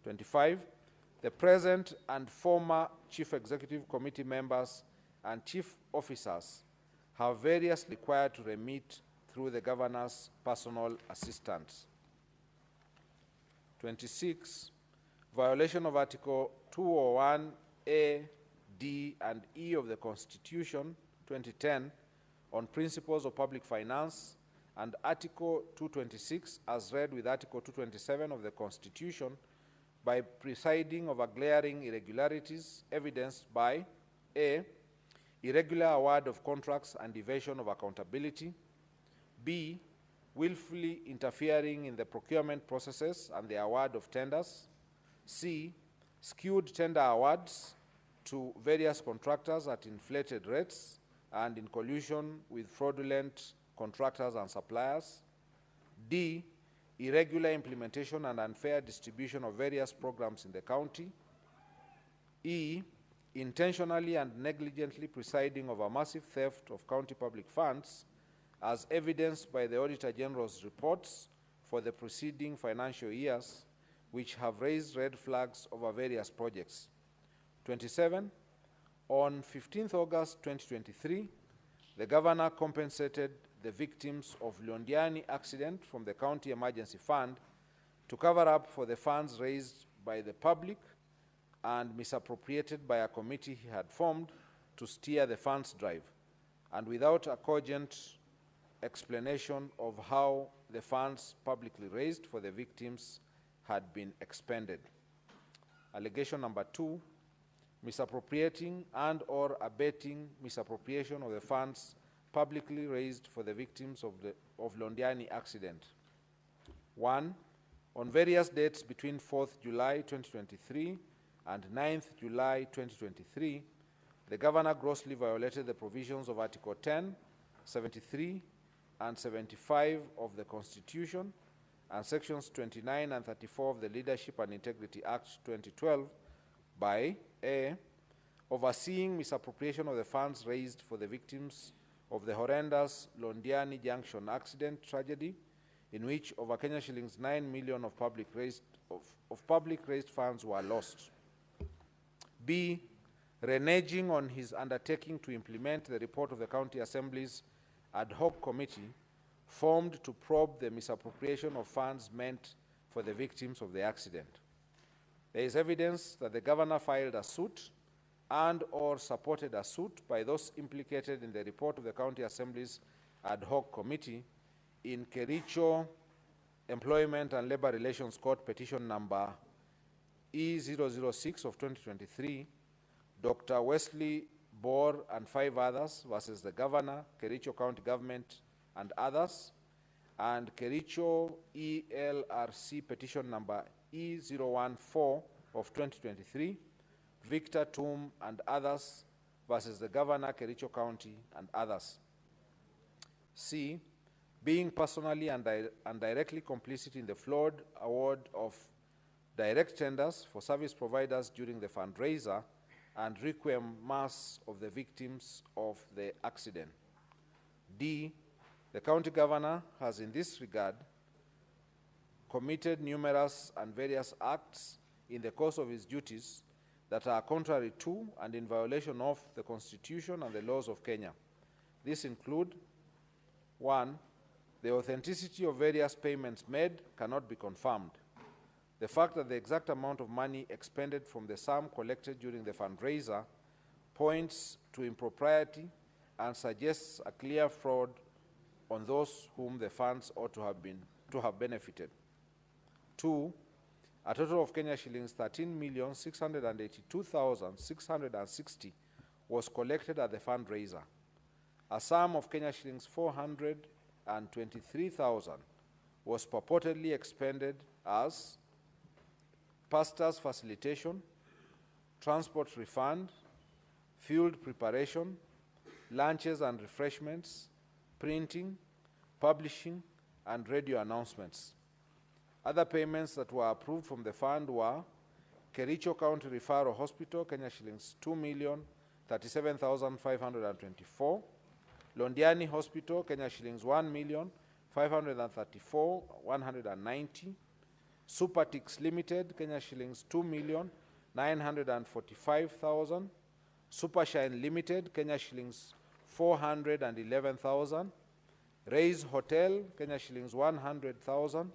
25. The present and former Chief Executive Committee members and chief officers have variously required to remit through the Governor's personal assistants. 26. Violation of Article 201A, D, and E of the Constitution, 2010, on principles of public finance, and Article 226, as read with Article 227 of the Constitution, by presiding over glaring irregularities evidenced by A, irregular award of contracts and evasion of accountability, B, willfully interfering in the procurement processes and the award of tenders, C, skewed tender awards to various contractors at inflated rates and in collusion with fraudulent contractors and suppliers, D, irregular implementation and unfair distribution of various programs in the county, E, intentionally and negligently presiding over massive theft of county public funds as evidenced by the Auditor General's reports for the preceding financial years, which have raised red flags over various projects. 27. On 15th August 2023, the Governor compensated the victims of Londiani accident from the County Emergency Fund to cover up for the funds raised by the public and misappropriated by a committee he had formed to steer the funds drive, and without a cogent explanation of how the funds publicly raised for the victims had been expended. Allegation number 2, misappropriating and or abetting misappropriation of the funds publicly raised for the victims of Londiani accident. 1. On various dates between 4th July 2023 and 9th July 2023, the Governor grossly violated the provisions of Article 10, 73, and 75 of the Constitution and Sections 29 and 34 of the Leadership and Integrity Act 2012 by A, overseeing misappropriation of the funds raised for the victims of the horrendous Londiani Junction accident tragedy, in which over Kenya shillings 9 million of public raised funds were lost. B, reneging on his undertaking to implement the report of the County Assembly's ad hoc committee formed to probe the misappropriation of funds meant for the victims of the accident. There is evidence that the Governor filed a suit and or supported a suit by those implicated in the report of the County Assembly's ad hoc committee in Kericho Employment and Labor Relations Court petition number E006 of 2023, Dr. Wesley Bor and 5 others versus the Governor, Kericho County Government and others, and Kericho ELRC petition number E014 of 2023, Victor Tum and others versus the Governor, Kericho County and others. C, being personally and directly complicit in the flawed award of direct tenders for service providers during the fundraiser and requiem mass of the victims of the accident. D, the County Governor has in this regard committed numerous and various acts in the course of his duties that are contrary to and in violation of the Constitution and the laws of Kenya. These include: 1. The authenticity of various payments made cannot be confirmed. The fact that the exact amount of money expended from the sum collected during the fundraiser points to impropriety and suggests a clear fraud on those whom the funds ought to have benefited. 2. A total of Kenya shillings 13,682,660 was collected at the fundraiser. A sum of Kenya shillings 423,000 was purportedly expended as pastor's facilitation, transport refund, field preparation, lunches and refreshments, printing, publishing, and radio announcements. Other payments that were approved from the fund were Kericho County Referral Hospital, Kenya shillings 2,037,524, Londiani Hospital, Kenya shillings 1,534,190, Supertix Limited, Kenya shillings 2,945,000. Supershine Limited, Kenya shillings 411,000. Raise Hotel, Kenya shillings 100,000.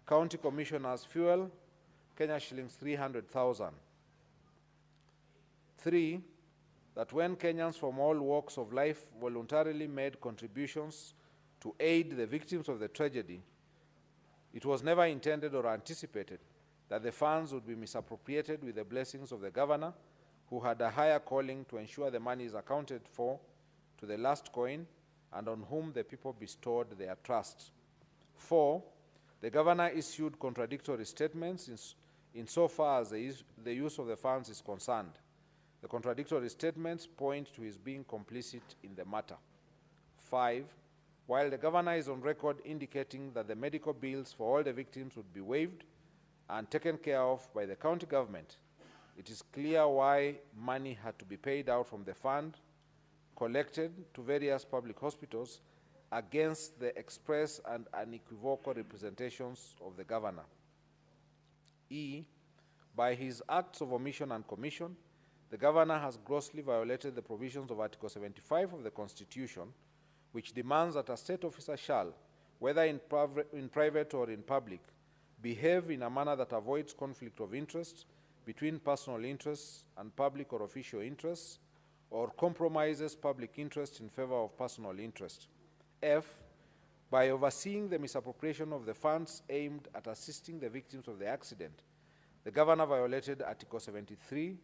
County Commissioners Fuel, Kenya shillings 300,000. 3, that when Kenyans from all walks of life voluntarily made contributions to aid the victims of the tragedy, it was never intended or anticipated that the funds would be misappropriated with the blessings of the governor, who had a higher calling to ensure the money is accounted for to the last coin and on whom the people bestowed their trust. 4, the governor issued contradictory statements insofar as the use of the funds is concerned. The contradictory statements point to his being complicit in the matter. 5, while the governor is on record indicating that the medical bills for all the victims would be waived and taken care of by the county government, it is clear why money had to be paid out from the fund collected to various public hospitals against the express and unequivocal representations of the governor. E, by his acts of omission and commission, the governor has grossly violated the provisions of Article 75 of the Constitution, which demands that a state officer shall, whether in private or in public, behave in a manner that avoids conflict of interest between personal interests and public or official interests, or compromises public interest in favor of personal interest. F, by overseeing the misappropriation of the funds aimed at assisting the victims of the accident, the governor violated Article 73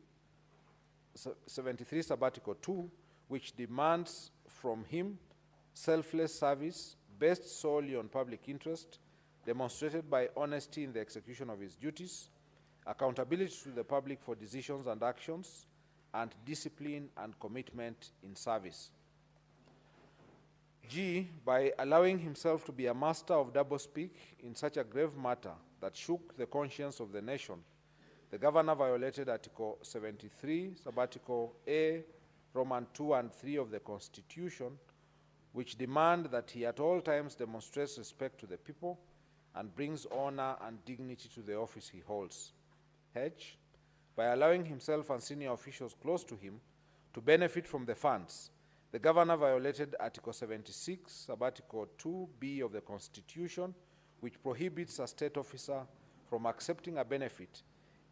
Sub-Article 2, which demands from him selfless service based solely on public interest, demonstrated by honesty in the execution of his duties, accountability to the public for decisions and actions, and discipline and commitment in service. G, by allowing himself to be a master of doublespeak in such a grave matter that shook the conscience of the nation, the governor violated Article 73, Sub-Article A, Roman 2 and 3 of the Constitution, which demand that he at all times demonstrates respect to the people and brings honor and dignity to the office he holds. H, by allowing himself and senior officials close to him to benefit from the funds, the governor violated Article 76, Sub-Article 2B of the Constitution, which prohibits a state officer from accepting a benefit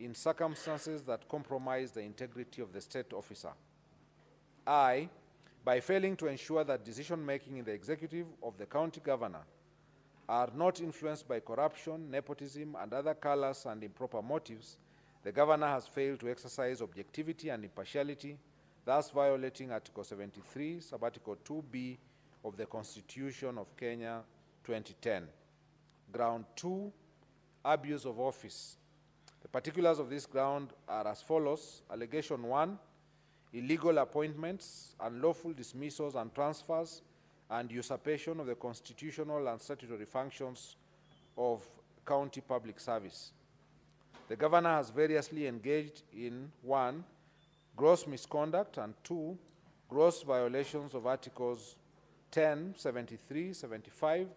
in circumstances that compromise the integrity of the state officer. I, by failing to ensure that decision-making in the executive of the county governor are not influenced by corruption, nepotism, and other callous and improper motives, the governor has failed to exercise objectivity and impartiality, thus violating Article 73, Sub-Article 2B of the Constitution of Kenya 2010. Ground 2, abuse of office. The particulars of this ground are as follows. Allegation 1, illegal appointments, unlawful dismissals and transfers, and usurpation of the constitutional and statutory functions of county public service. The governor has variously engaged in 1, gross misconduct, and 2, gross violations of Articles 10, 73, 75,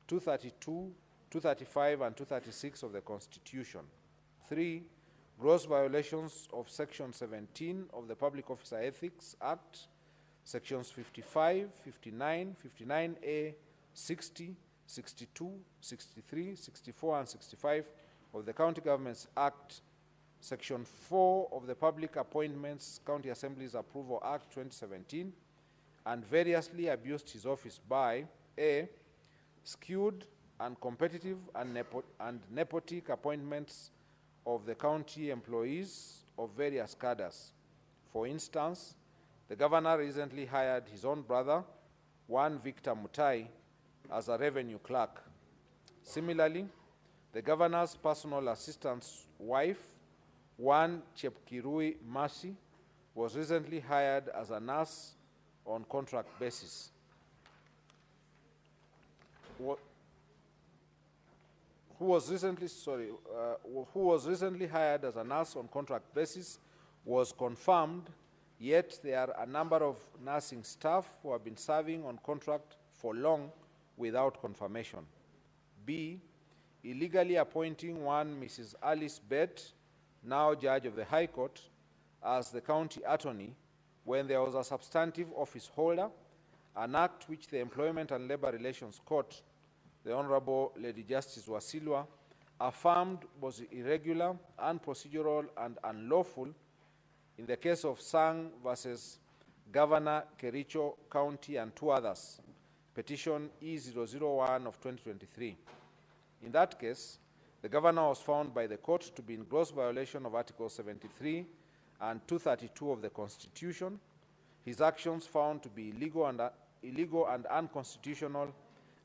232, 235, and 236 of the Constitution. 3, gross violations of Section 17 of the Public Officer Ethics Act, Sections 55, 59, 59A, 60, 62, 63, 64, and 65 of the County Governments Act, Section 4 of the Public Appointments County Assemblies Approval Act 2017, and variously abused his office by A, skewed, uncompetitive, and nepotic appointments of the county employees of various cadres. For instance, the governor recently hired his own brother, one Victor Mutai, as a revenue clerk. Similarly, the governor's personal assistant's wife, one Chepkirui Mercy, was recently hired as a nurse on contract basis. Who was recently hired as a nurse on contract basis was confirmed, yet there are a number of nursing staff who have been serving on contract for long without confirmation. B, illegally appointing one Mrs. Alice Bett, now Judge of the High Court, as the county attorney when there was a substantive office holder, an act which the Employment and Labor Relations Court, the Honorable Lady Justice Wasilwa, affirmed was irregular, unprocedural, and unlawful in the case of Sang versus Governor Kericho County and two others, petition E001 of 2023. In that case, the governor was found by the court to be in gross violation of Article 73 and 232 of the Constitution. His actions found to be illegal and unconstitutional,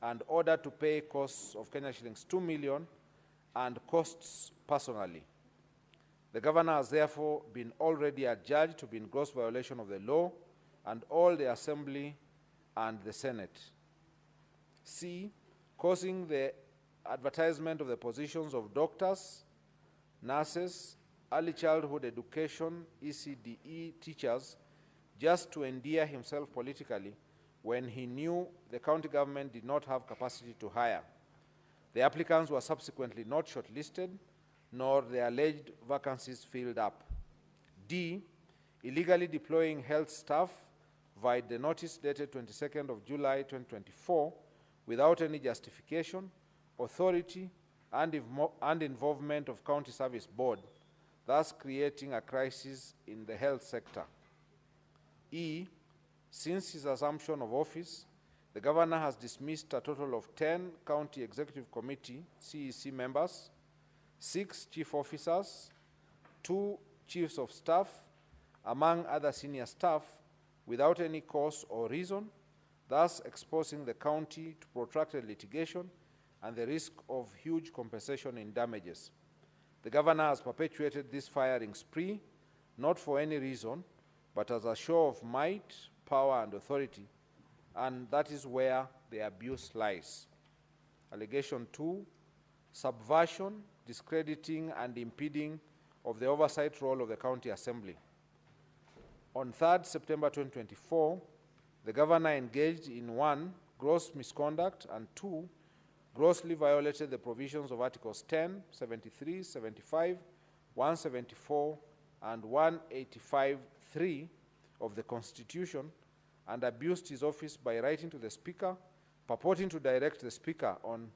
and ordered to pay costs of Kenya shillings 2 million and costs personally. The governor has therefore been already adjudged to be in gross violation of the law and all the Assembly and the Senate. C, causing the advertisement of the positions of doctors, nurses, early childhood education, ECDE teachers, just to endear himself politically when he knew the county government did not have capacity to hire. The applicants were subsequently not shortlisted, nor the alleged vacancies filled up. D, illegally deploying health staff via the notice dated 22nd of July 2024 without any justification, authority, and involvement of County Service Board, thus creating a crisis in the health sector. E, since his assumption of office, the governor has dismissed a total of 10 County Executive Committee CEC members, 6 chief officers, 2 chiefs of staff, among other senior staff, without any cause or reason, thus exposing the county to protracted litigation and the risk of huge compensation in damages. The governor has perpetuated this firing spree, not for any reason, but as a show of might, power, and authority, and that is where the abuse lies. Allegation 2, subversion, discrediting, and impeding of the oversight role of the County Assembly. On 3rd September 2024, the governor engaged in 1, gross misconduct, and 2, grossly violated the provisions of Articles 10, 73, 75, 174, and 185(3) of the Constitution, and abused his office by writing to the Speaker, purporting to direct the Speaker on,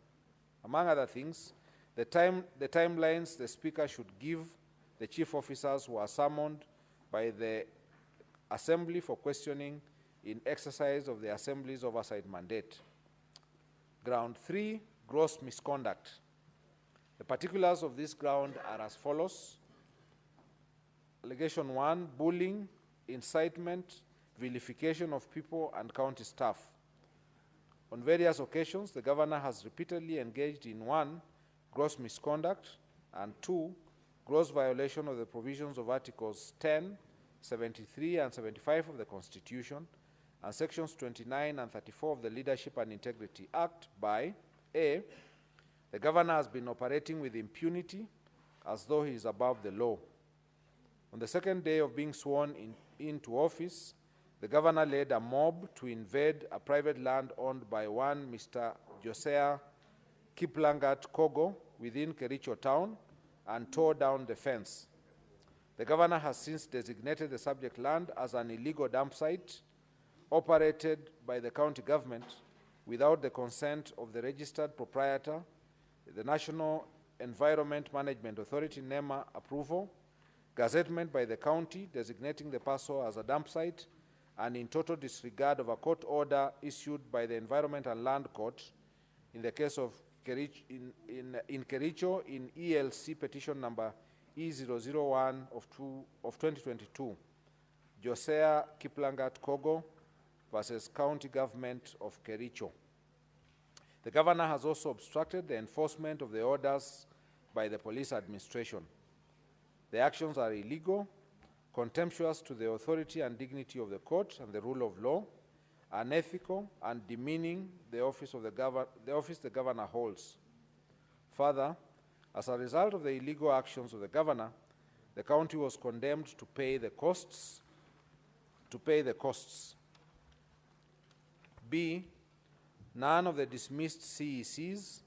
among other things, the timelines the Speaker should give the chief officers who are summoned by the Assembly for questioning in exercise of the Assembly's oversight mandate. Ground 3, gross misconduct. The particulars of this ground are as follows. Allegation 1, bullying, incitement, vilification of people and county staff. On various occasions, the governor has repeatedly engaged in 1, gross misconduct, and 2, gross violation of the provisions of Articles 10, 73, and 75 of the Constitution, and Sections 29 and 34 of the Leadership and Integrity Act by A, the governor has been operating with impunity as though he is above the law. On the second day of being sworn into office, the governor led a mob to invade a private land owned by one Mr. Josiah Kiplangat Kogo within Kericho town and tore down the fence. The governor has since designated the subject land as an illegal dump site operated by the county government without the consent of the registered proprietor, the National Environment Management Authority NEMA approval, gazettement by the county designating the parcel as a dump site, and in total disregard of a court order issued by the Environment and Land Court in the case of Kericho in ELC petition number E001 of 2022, Josiah Kiplangat Kogo versus County Government of Kericho. The governor has also obstructed the enforcement of the orders by the police administration. The actions are illegal, contemptuous to the authority and dignity of the court and the rule of law, unethical, and demeaning the office the governor holds. Further, as a result of the illegal actions of the governor, the county was condemned to pay the costs. B, none of the dismissed CECs,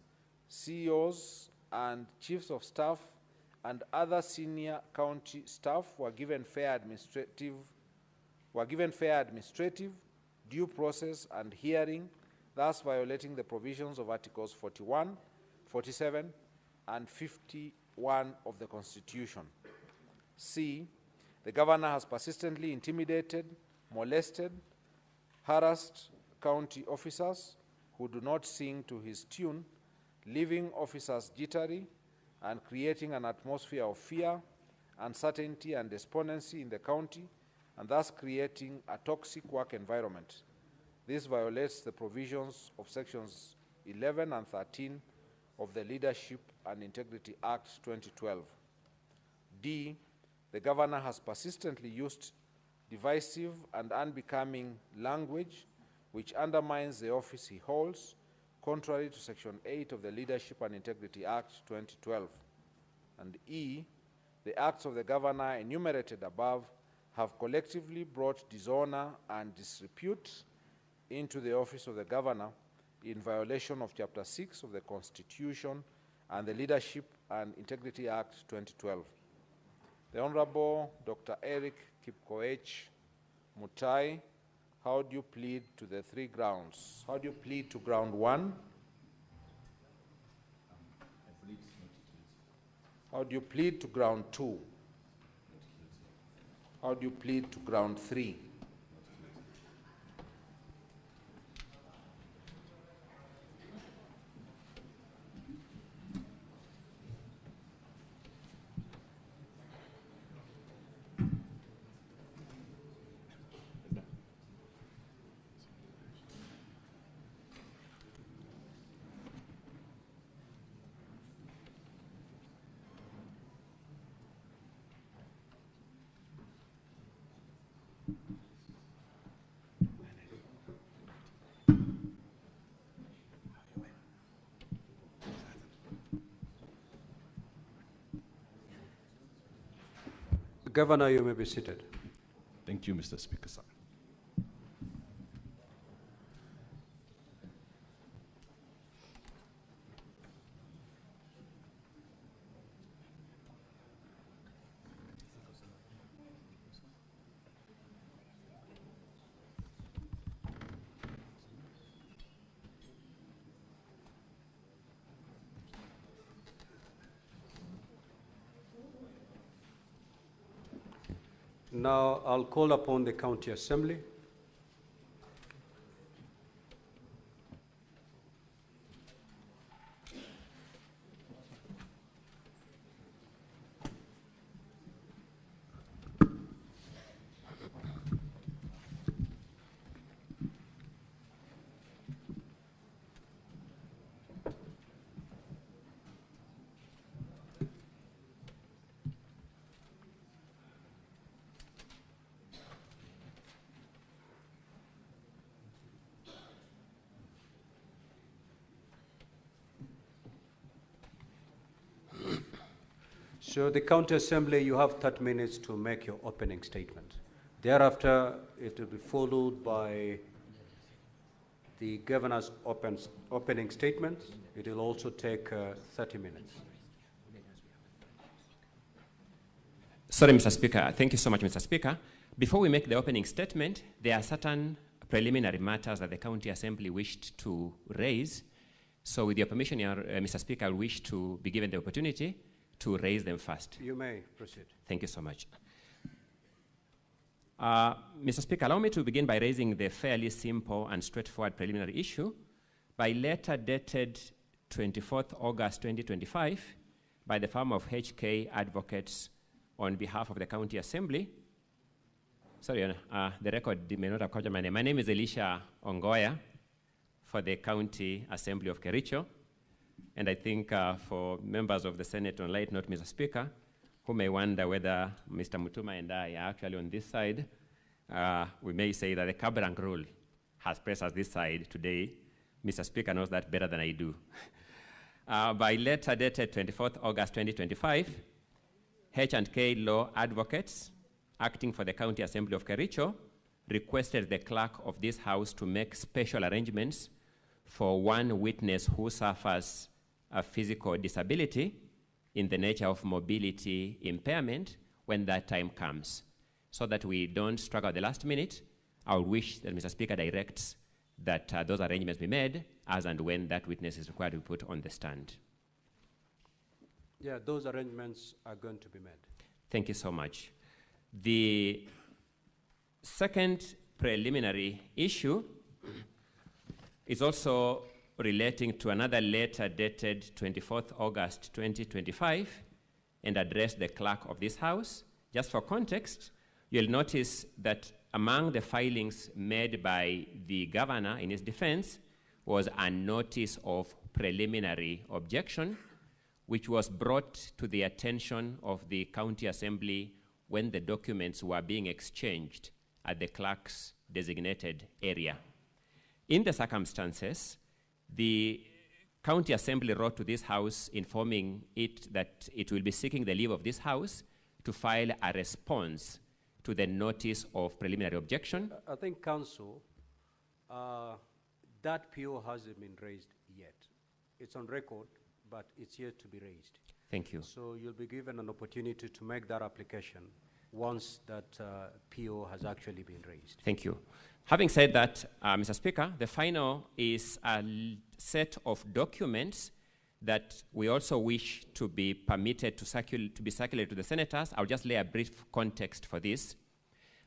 CEOs and chiefs of staff and other senior county staff were given fair administrative due process and hearing, thus violating the provisions of Articles 41, 47, and 51 of the Constitution. C, the governor has persistently intimidated, molested, harassed county officers who do not sing to his tune, leaving officers jittery and creating an atmosphere of fear, uncertainty, and despondency in the county, and thus creating a toxic work environment. This violates the provisions of Sections 11 and 13 of the Leadership and Integrity Act 2012. D, the governor has persistently used divisive and unbecoming language which undermines the office he holds, contrary to Section 8 of the Leadership and Integrity Act 2012. And E, the acts of the governor enumerated above have collectively brought dishonor and disrepute into the office of the governor in violation of Chapter 6 of the Constitution and the Leadership and Integrity Act 2012. The Honorable Dr. Eric Mutai, how do you plead to the three grounds? How do you plead to ground 1? How do you plead to ground 2? How do you plead to ground 3? Governor, you may be seated. Thank you, Mr. Speaker, sir. Now I'll call upon the County Assembly. So the County Assembly, you have 30 minutes to make your opening statement. Thereafter, it will be followed by the Governor's opening statement. It will also take 30 minutes. Sorry, Mr. Speaker. Thank you so much, Mr. Speaker. Before we make the opening statement, there are certain preliminary matters that the County Assembly wished to raise. So with your permission, Mr. Speaker, I wish to be given the opportunity to raise them first. You may proceed. Thank you so much. Mr. Speaker, allow me to begin by raising the fairly simple and straightforward preliminary issue. By letter dated 24th August 2025 by the firm of HK Advocates on behalf of the County Assembly. Sorry, the record may not have captured my name. My name is Elisha Ongoya for the County Assembly of Kericho. And I think for members of the Senate on light note, Mr. Speaker, who may wonder whether Mr. Mutuma and I are actually on this side, we may say that the Kabrang rule has placed us this side today. Mr. Speaker knows that better than I do. By letter dated 24th August 2025, H&K Law Advocates, acting for the County Assembly of Kericho, requested the clerk of this house to make special arrangements for one witness who suffers a physical disability in the nature of mobility impairment when that time comes. So that we don't struggle at the last minute, I would wish that Mr. Speaker directs that those arrangements be made as and when that witness is required to be put on the stand. Yeah, those arrangements are going to be made. Thank you so much. The second preliminary issue is also relating to another letter dated 24th August 2025 and addressed the clerk of this House. Just for context, you'll notice that among the filings made by the governor in his defense was a notice of preliminary objection, which was brought to the attention of the county assembly when the documents were being exchanged at the clerk's designated area. In the circumstances, the county assembly wrote to this House informing it that it will be seeking the leave of this House to file a response to the notice of preliminary objection. I think, Council, that PO hasn't been raised yet. It's on record, but it's yet to be raised. Thank you. So you'll be given an opportunity to make that application once that PO has actually been raised. Thank you. Having said that, Mr. Speaker, the final is a set of documents that we also wish to be permitted to be circulated to the senators. I'll just lay a brief context for this.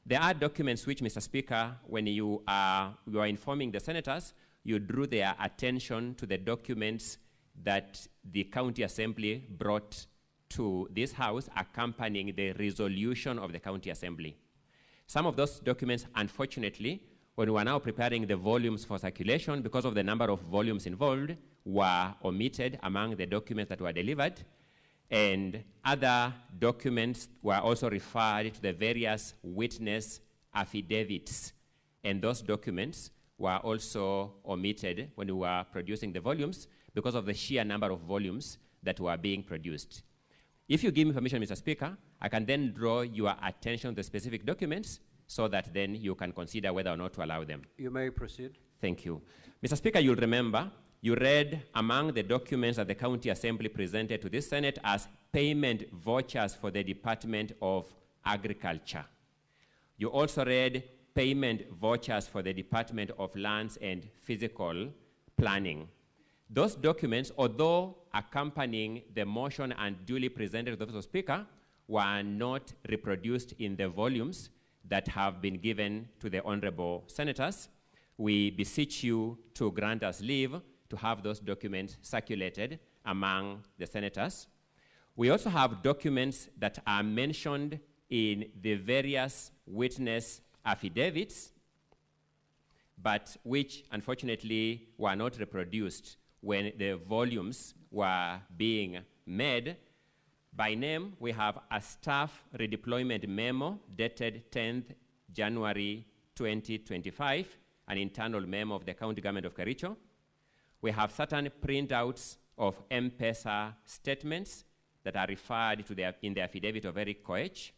There are documents which, Mr. Speaker, when you are informing the senators, you drew their attention to the documents that the county assembly brought to this House accompanying the resolution of the county assembly. Some of those documents, unfortunately, when we are now preparing the volumes for circulation, because of the number of volumes involved, were omitted among the documents that were delivered, and other documents were also referred to the various witness affidavits, and those documents were also omitted when we were producing the volumes because of the sheer number of volumes that were being produced. If you give me permission, Mr. Speaker, I can then draw your attention to the specific documents so that then you can consider whether or not to allow them. You may proceed. Thank you. Mr. Speaker, you'll remember you read among the documents that the county assembly presented to this Senate as payment vouchers for the Department of Agriculture. You also read payment vouchers for the Department of Lands and Physical Planning. Those documents, although accompanying the motion and duly presented to the Office of Speaker, were not reproduced in the volumes that have been given to the honorable senators. We beseech you to grant us leave to have those documents circulated among the senators. We also have documents that are mentioned in the various witness affidavits, but which unfortunately were not reproduced when the volumes were being made. By name, we have a staff redeployment memo dated 10th January 2025, an internal memo of the county government of Kericho. We have certain printouts of M-Pesa statements that are referred to in the affidavit of Eric Koech.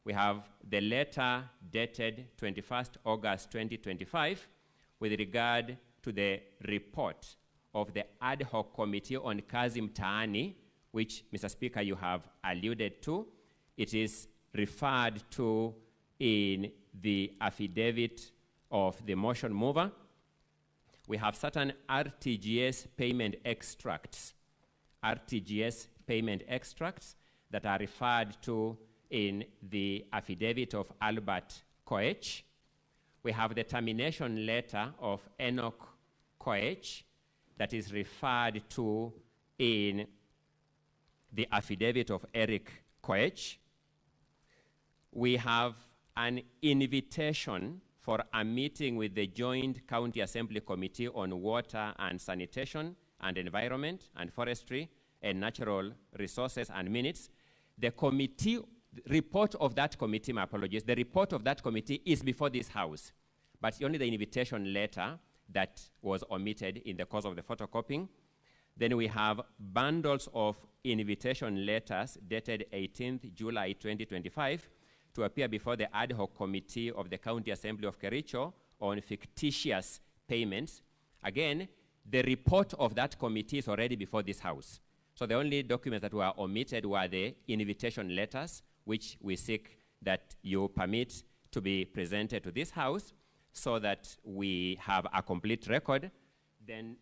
We have the letter dated 21st August 2025 with regard to the report of the ad hoc committee on Kazi Mtaani, which, Mr. Speaker, you have alluded to. It is referred to in the affidavit of the motion mover. We have certain RTGS payment extracts that are referred to in the affidavit of Albert Koech. We have the termination letter of Enoch Koech that is referred to in the affidavit of Eric Koech. We have an invitation for a meeting with the Joint County Assembly Committee on Water and Sanitation and Environment and Forestry and Natural Resources and Minutes. The committee report of that committee, my apologies, the report of that committee is before this House, but only the invitation letter that was omitted in the course of the photocopying. Then we have bundles of invitation letters dated 18th July 2025 to appear before the ad hoc committee of the County Assembly of Kericho on fictitious payments. Again, The report of that committee is already before this House. So the only documents that were omitted were the invitation letters, which we seek that you permit to be presented to this House so that we have a complete record. Then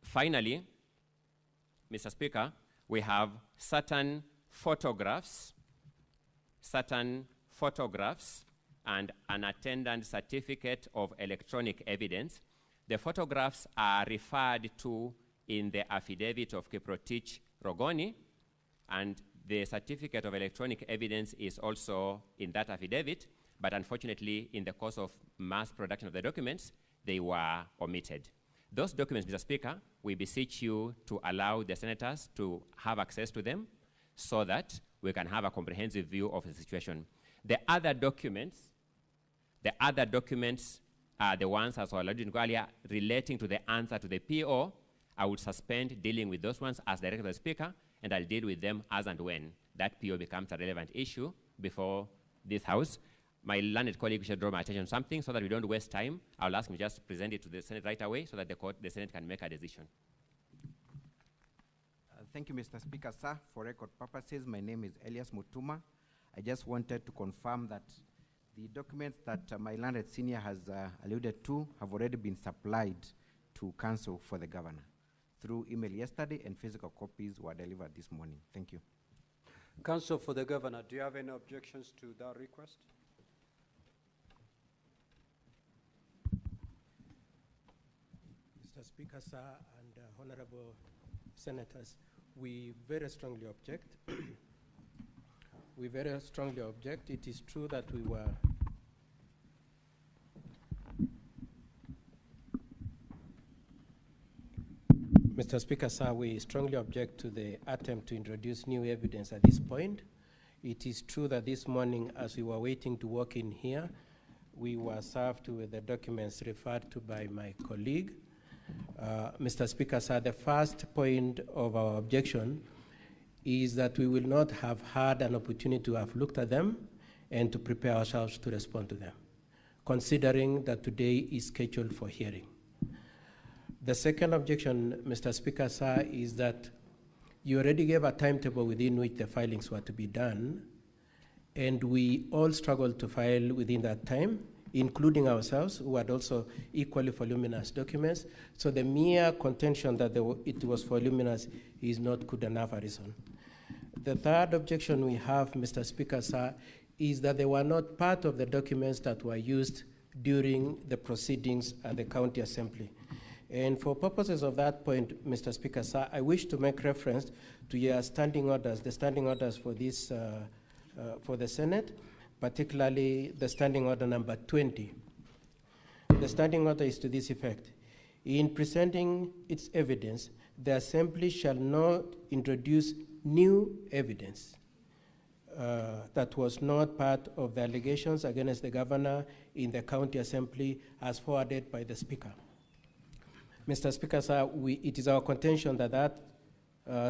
finally, Mr. Speaker, we have certain photographs and an attendant certificate of electronic evidence. The photographs are referred to in the affidavit of Kiprotich Rogoni, and the certificate of electronic evidence is also in that affidavit, but unfortunately, in the course of mass production of the documents, they were omitted. Those documents, Mr. Speaker, we beseech you to allow the senators to have access to them so that we can have a comprehensive view of the situation. The other documents are the ones, as I alluded to earlier, relating to the answer to the PO. I would suspend dealing with those ones as director of the Speaker, and I'll deal with them as and when that PO becomes a relevant issue before this House. My learned colleague should draw my attention to something so that we don't waste time. I'll ask him just to present it to the Senate right away so that the Senate can make a decision. Thank you, Mr. Speaker, sir. For record purposes, my name is Elias Mutuma. I just wanted to confirm that the documents that my learned senior has alluded to have already been supplied to Council for the Governor through email yesterday, and physical copies were delivered this morning. Thank you. Council for the Governor, do you have any objections to that request? Mr. Speaker, sir, and honorable senators, we very strongly object. We very strongly object. It is true that we were Mr. Speaker, sir, we strongly object to the attempt to introduce new evidence at this point. It is true that this morning, as we were waiting to walk in here, we were served with the documents referred to by my colleague. Mr. Speaker, sir, the first point of our objection is that we will not have had an opportunity to have looked at them and to prepare ourselves to respond to them, considering that today is scheduled for hearing. The second objection, Mr. Speaker, sir, is that you already gave a timetable within which the filings were to be done, and we all struggled to file within that time, including ourselves, who had also equally voluminous documents. So the mere contention that it was voluminous is not good enough a reason. The third objection we have, Mr. Speaker, sir, is that they were not part of the documents that were used during the proceedings at the County Assembly. And for purposes of that point, Mr. Speaker, sir, I wish to make reference to your standing orders, the standing orders for this, for the Senate, particularly the standing order number 20. The standing order is to this effect. In presenting its evidence, the Assembly shall not introduce new evidence that was not part of the allegations against the Governor in the County Assembly as forwarded by the Speaker. Mr. Speaker, sir, it is our contention that that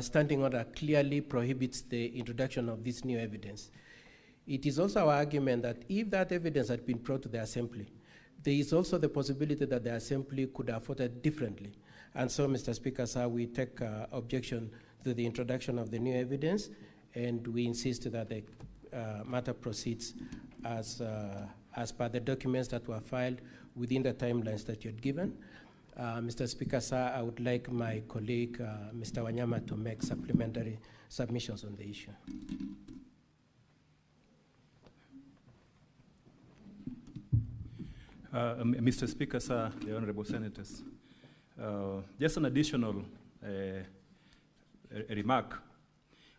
standing order clearly prohibits the introduction of this new evidence. It is also our argument that if that evidence had been brought to the Assembly, there is also the possibility that the Assembly could have voted differently. And so, Mr. Speaker, sir, we take objection to the introduction of the new evidence, and we insist that the matter proceeds as per the documents that were filed within the timelines that you had given. Mr. Speaker, sir, I would like my colleague, Mr. Wanyama, to make supplementary submissions on the issue. Mr. Speaker, sir, the honorable senators, just an additional remark.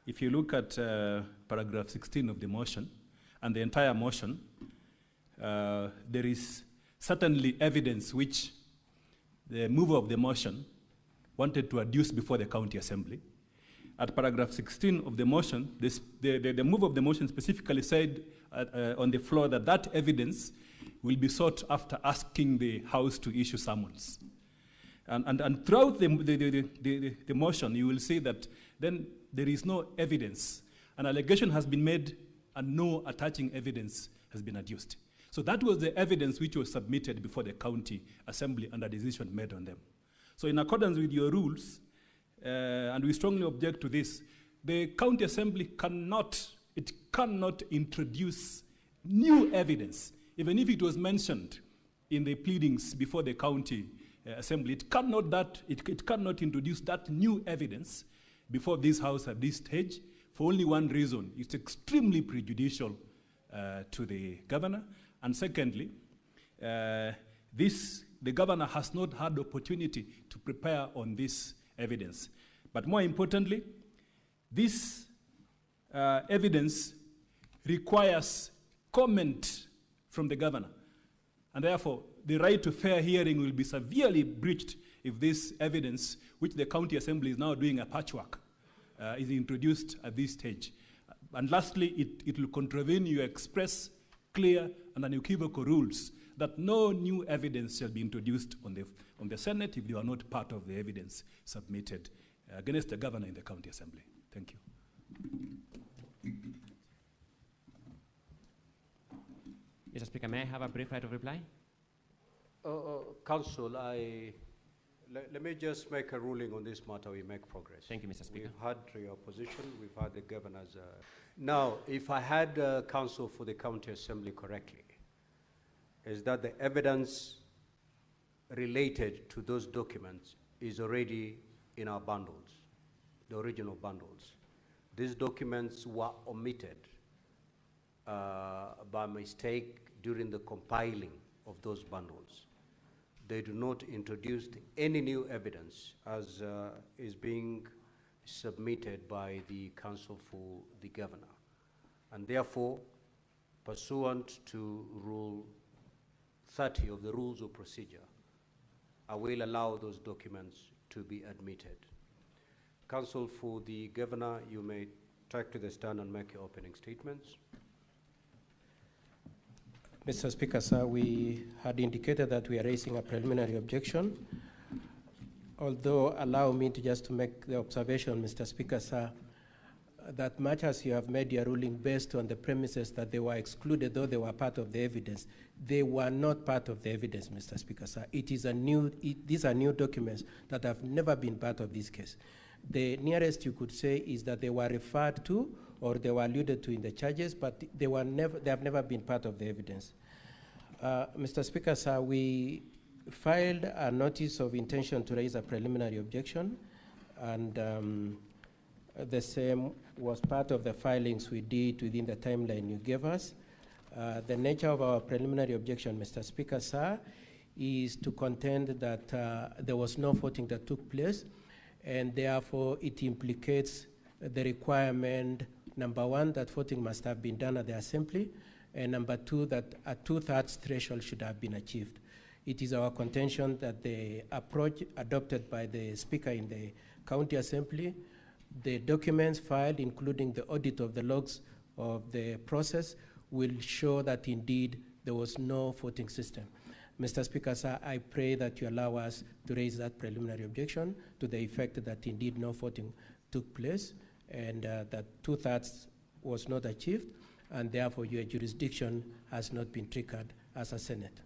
If you look at paragraph 16 of the motion and the entire motion, there is certainly evidence which the mover of the motion wanted to adduce before the County Assembly. At paragraph 16 of the motion, the mover of the motion specifically said on the floor that that evidence will be sought after asking the House to issue summons. And throughout the motion, you will see that then there is no evidence. An allegation has been made and no attaching evidence has been adduced. So that was the evidence which was submitted before the County Assembly and a decision made on them. So in accordance with your rules, and we strongly object to this, the county assembly cannot introduce new evidence, even if it was mentioned in the pleadings before the county assembly. It cannot introduce that new evidence before this house at this stage for only one reason. It's extremely prejudicial to the governor. And secondly, the governor has not had the opportunity to prepare on this evidence. But more importantly, this evidence requires comment from the governor. And therefore, the right to fair hearing will be severely breached if this evidence, which the county assembly is now doing a patchwork, is introduced at this stage. And lastly, it will contravene your express, clear, and unequivocal rules that no new evidence shall be introduced on the Senate if they are not part of the evidence submitted against the governor in the county assembly. Thank you. Mr. Speaker, may I have a brief right of reply? Council, let me just make a ruling on this matter. We make progress. Thank you, Mr. Speaker. We've had your opposition. We've had the governor's. Now, if I had counsel for the county assembly correctly, is that the evidence related to those documents is already in our bundles, the original bundles. These documents were omitted by mistake during the compiling of those bundles. They do not introduce any new evidence as is being submitted by the counsel for the governor. And therefore, pursuant to Rule 30 of the Rules of Procedure, I will allow those documents to be admitted. Counsel for the governor, you may take to the stand and make your opening statements. Mr. Speaker, sir, we had indicated that we are raising a preliminary objection. Although, allow me to just make the observation, Mr. Speaker, sir, that much as you have made your ruling based on the premises that they were excluded, though they were part of the evidence, they were not part of the evidence, Mr. Speaker, sir. These are new documents that have never been part of this case. The nearest you could say is that they were referred to or they were alluded to in the charges, but they have never been part of the evidence. Mr. Speaker, sir, we filed a notice of intention to raise a preliminary objection, and the same was part of the filings we did within the timeline you gave us. The nature of our preliminary objection, Mr. Speaker, sir, is to contend that there was no voting that took place, and therefore it implicates the requirement, number one, that voting must have been done at the assembly, and number two, that a 2/3 threshold should have been achieved. It is our contention that the approach adopted by the Speaker in the County Assembly, the documents filed, including the audit of the logs of the process, will show that indeed there was no voting system. Mr. Speaker, sir, I pray that you allow us to raise that preliminary objection to the effect that indeed no voting took place and that 2/3 was not achieved, and therefore your jurisdiction has not been triggered as a Senate.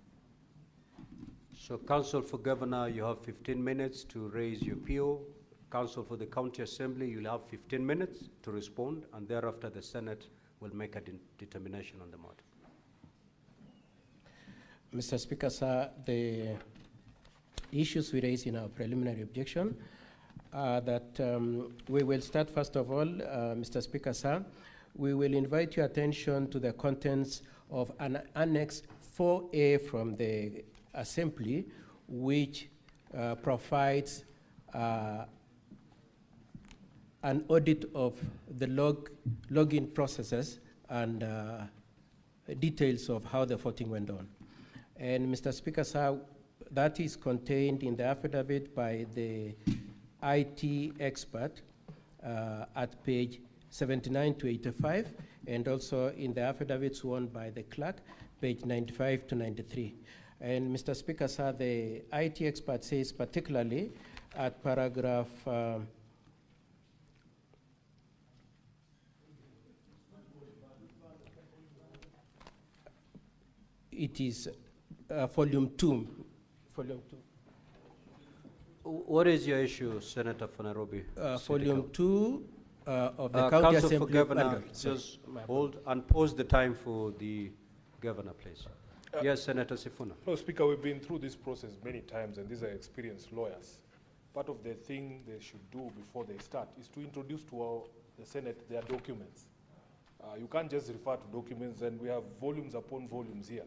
So, Counsel for Governor, you have 15 minutes to raise your appeal. Counsel for the County Assembly, you'll have 15 minutes to respond, and thereafter the Senate will make a determination on the matter. Mr. Speaker, sir, the issues we raise in our preliminary objection are that we will start, first of all, Mr. Speaker, sir, we will invite your attention to the contents of an Annex 4A from the Assembly, which provides an audit of the login processes and details of how the voting went on. And Mr. Speaker, sir, that is contained in the affidavit by the IT expert at page 79 to 85, and also in the affidavit sworn by the clerk, page 95 to 93. And Mr. Speaker, sir, the IT expert says particularly at paragraph it is volume 2. What is your issue, Senator for Nairobi? Volume 2 of the County Council Assembly for Governor, bundle. just hold and pause the time for the Governor, please. Yes, Senator Sifuna. No, Speaker, we've been through this process many times, and these are experienced lawyers. Part of the thing they should do before they start is to introduce to the Senate their documents. You can't just refer to documents, and we have volumes upon volumes here.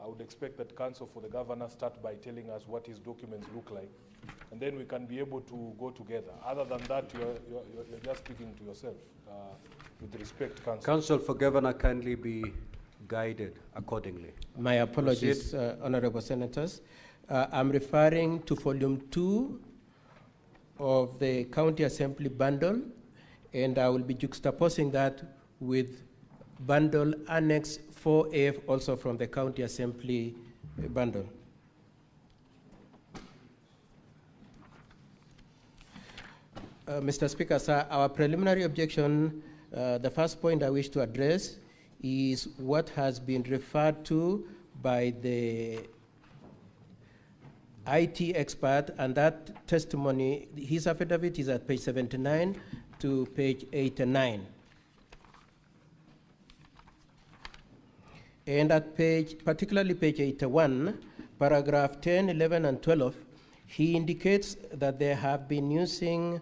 I would expect that Counsel for the Governor start by telling us what his documents look like, and then we can be able to go together. Other than that, you're just speaking to yourself. With respect, Counsel. Council for Governor, kindly be guided accordingly. My apologies, Honorable Senators. I'm referring to Volume 2 of the County Assembly bundle, and I will be juxtaposing that with bundle Annex 4F, also from the County Assembly bundle. Mr. Speaker, sir, our preliminary objection, the first point I wish to address is what has been referred to by the IT expert, and that testimony, his affidavit is at page 79 to page 89. And at particularly page 81, paragraph 10, 11, and 12, he indicates that they have been using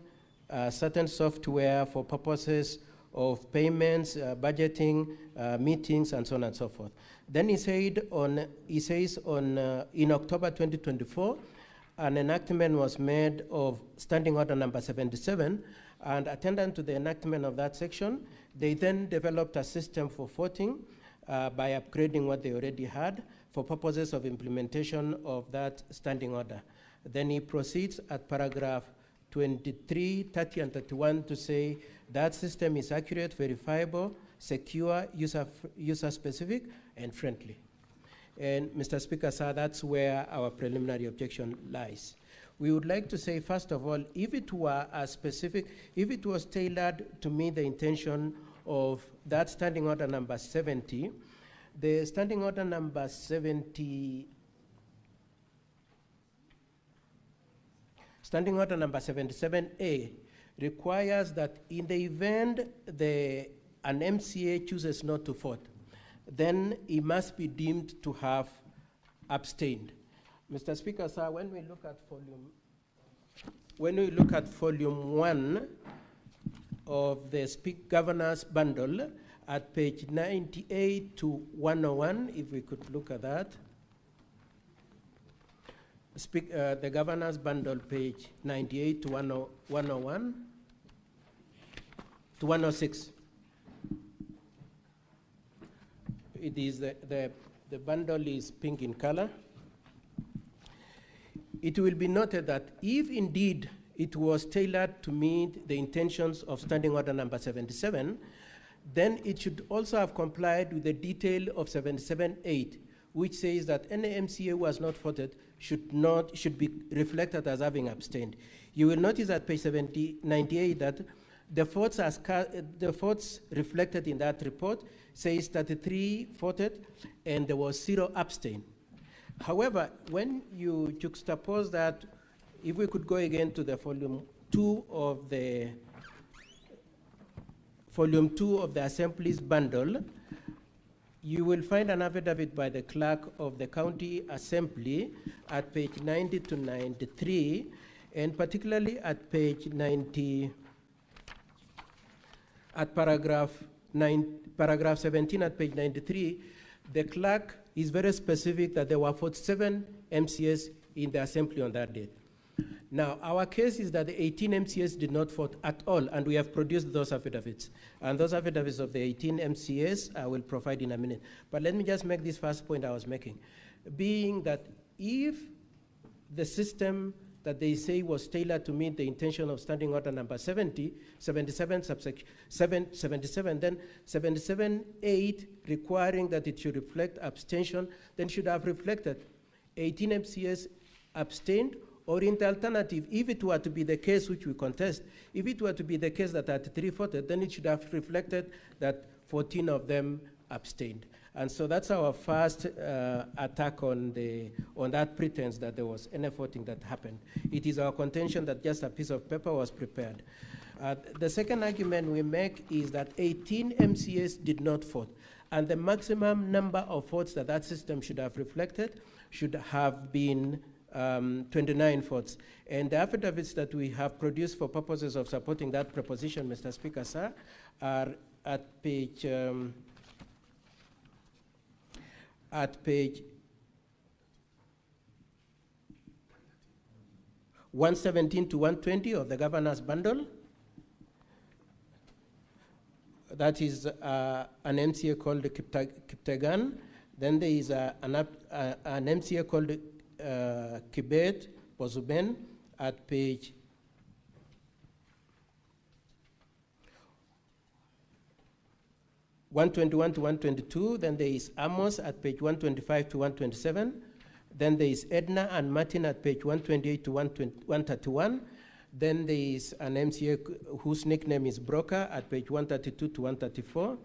certain software for purposes of payments, budgeting, meetings, and so on and so forth. Then he says in October 2024, an enactment was made of Standing Order number 77, and attendant to the enactment of that section, they then developed a system for voting by upgrading what they already had for purposes of implementation of that standing order. Then he proceeds at paragraph 23, 30, and 31 to say that system is accurate, verifiable, secure, user-specific, and friendly. And Mr. Speaker, sir, that's where our preliminary objection lies. We would like to say, first of all, if it were if it was tailored to meet the intention of that standing order number 70, the standing order number 70, standing order number 77A requires that in the event an MCA chooses not to vote, then it must be deemed to have abstained. Mr. Speaker, sir, when we look at volume 1 of the Governor's bundle at page 98 to 101, if we could look at that. The Governor's bundle, page 98 to 101 to 106. It is the bundle is pink in color. It will be noted that if indeed it was tailored to meet the intentions of Standing Order number 77, then it should also have complied with the detail of 77.8, which says that any MCA who has not voted should be reflected as having abstained. You will notice at page 98 that the votes reflected in that report says 33 voted and there was 0 abstain. However, when you juxtapose that, if we could go again to the volume 2 of the Assembly's bundle, you will find an affidavit by the clerk of the County Assembly at page 90 to 93, and particularly at page 90, at paragraph 17 at page 93, the clerk is very specific that there were 47 MCAs in the Assembly on that date. Now, our case is that the 18 MCAs did not vote at all, and we have produced those affidavits. And those affidavits of the 18 MCAs I will provide in a minute. But let me just make this first point I was making, being that if the system that they say was tailored to meet the intention of Standing Order number 77, then 77.8 requiring that it should reflect abstention, then should have reflected 18 MCAs abstained, or in the alternative, if it were to be the case which we contest, if it were to be the case that 33 voted, then it should have reflected that 14 of them abstained. And so that's our first attack on that pretense that there was any voting that happened. It is our contention that just a piece of paper was prepared. The second argument we make is that 18 MCAs did not vote, and the maximum number of votes that that system should have reflected should have been 29 votes. And the affidavits that we have produced for purposes of supporting that proposition, Mr. Speaker, sir, are at page 117 to 120 of the governor's bundle. That is an MCA called Kiptagan. Then there is an MCA called Kibet Bozuben at page 121 to 122. Then there is Amos at page 125 to 127. Then there is Edna and Martin at page 128 to 131. Then there is an MCA whose nickname is Broker at page 132 to 134.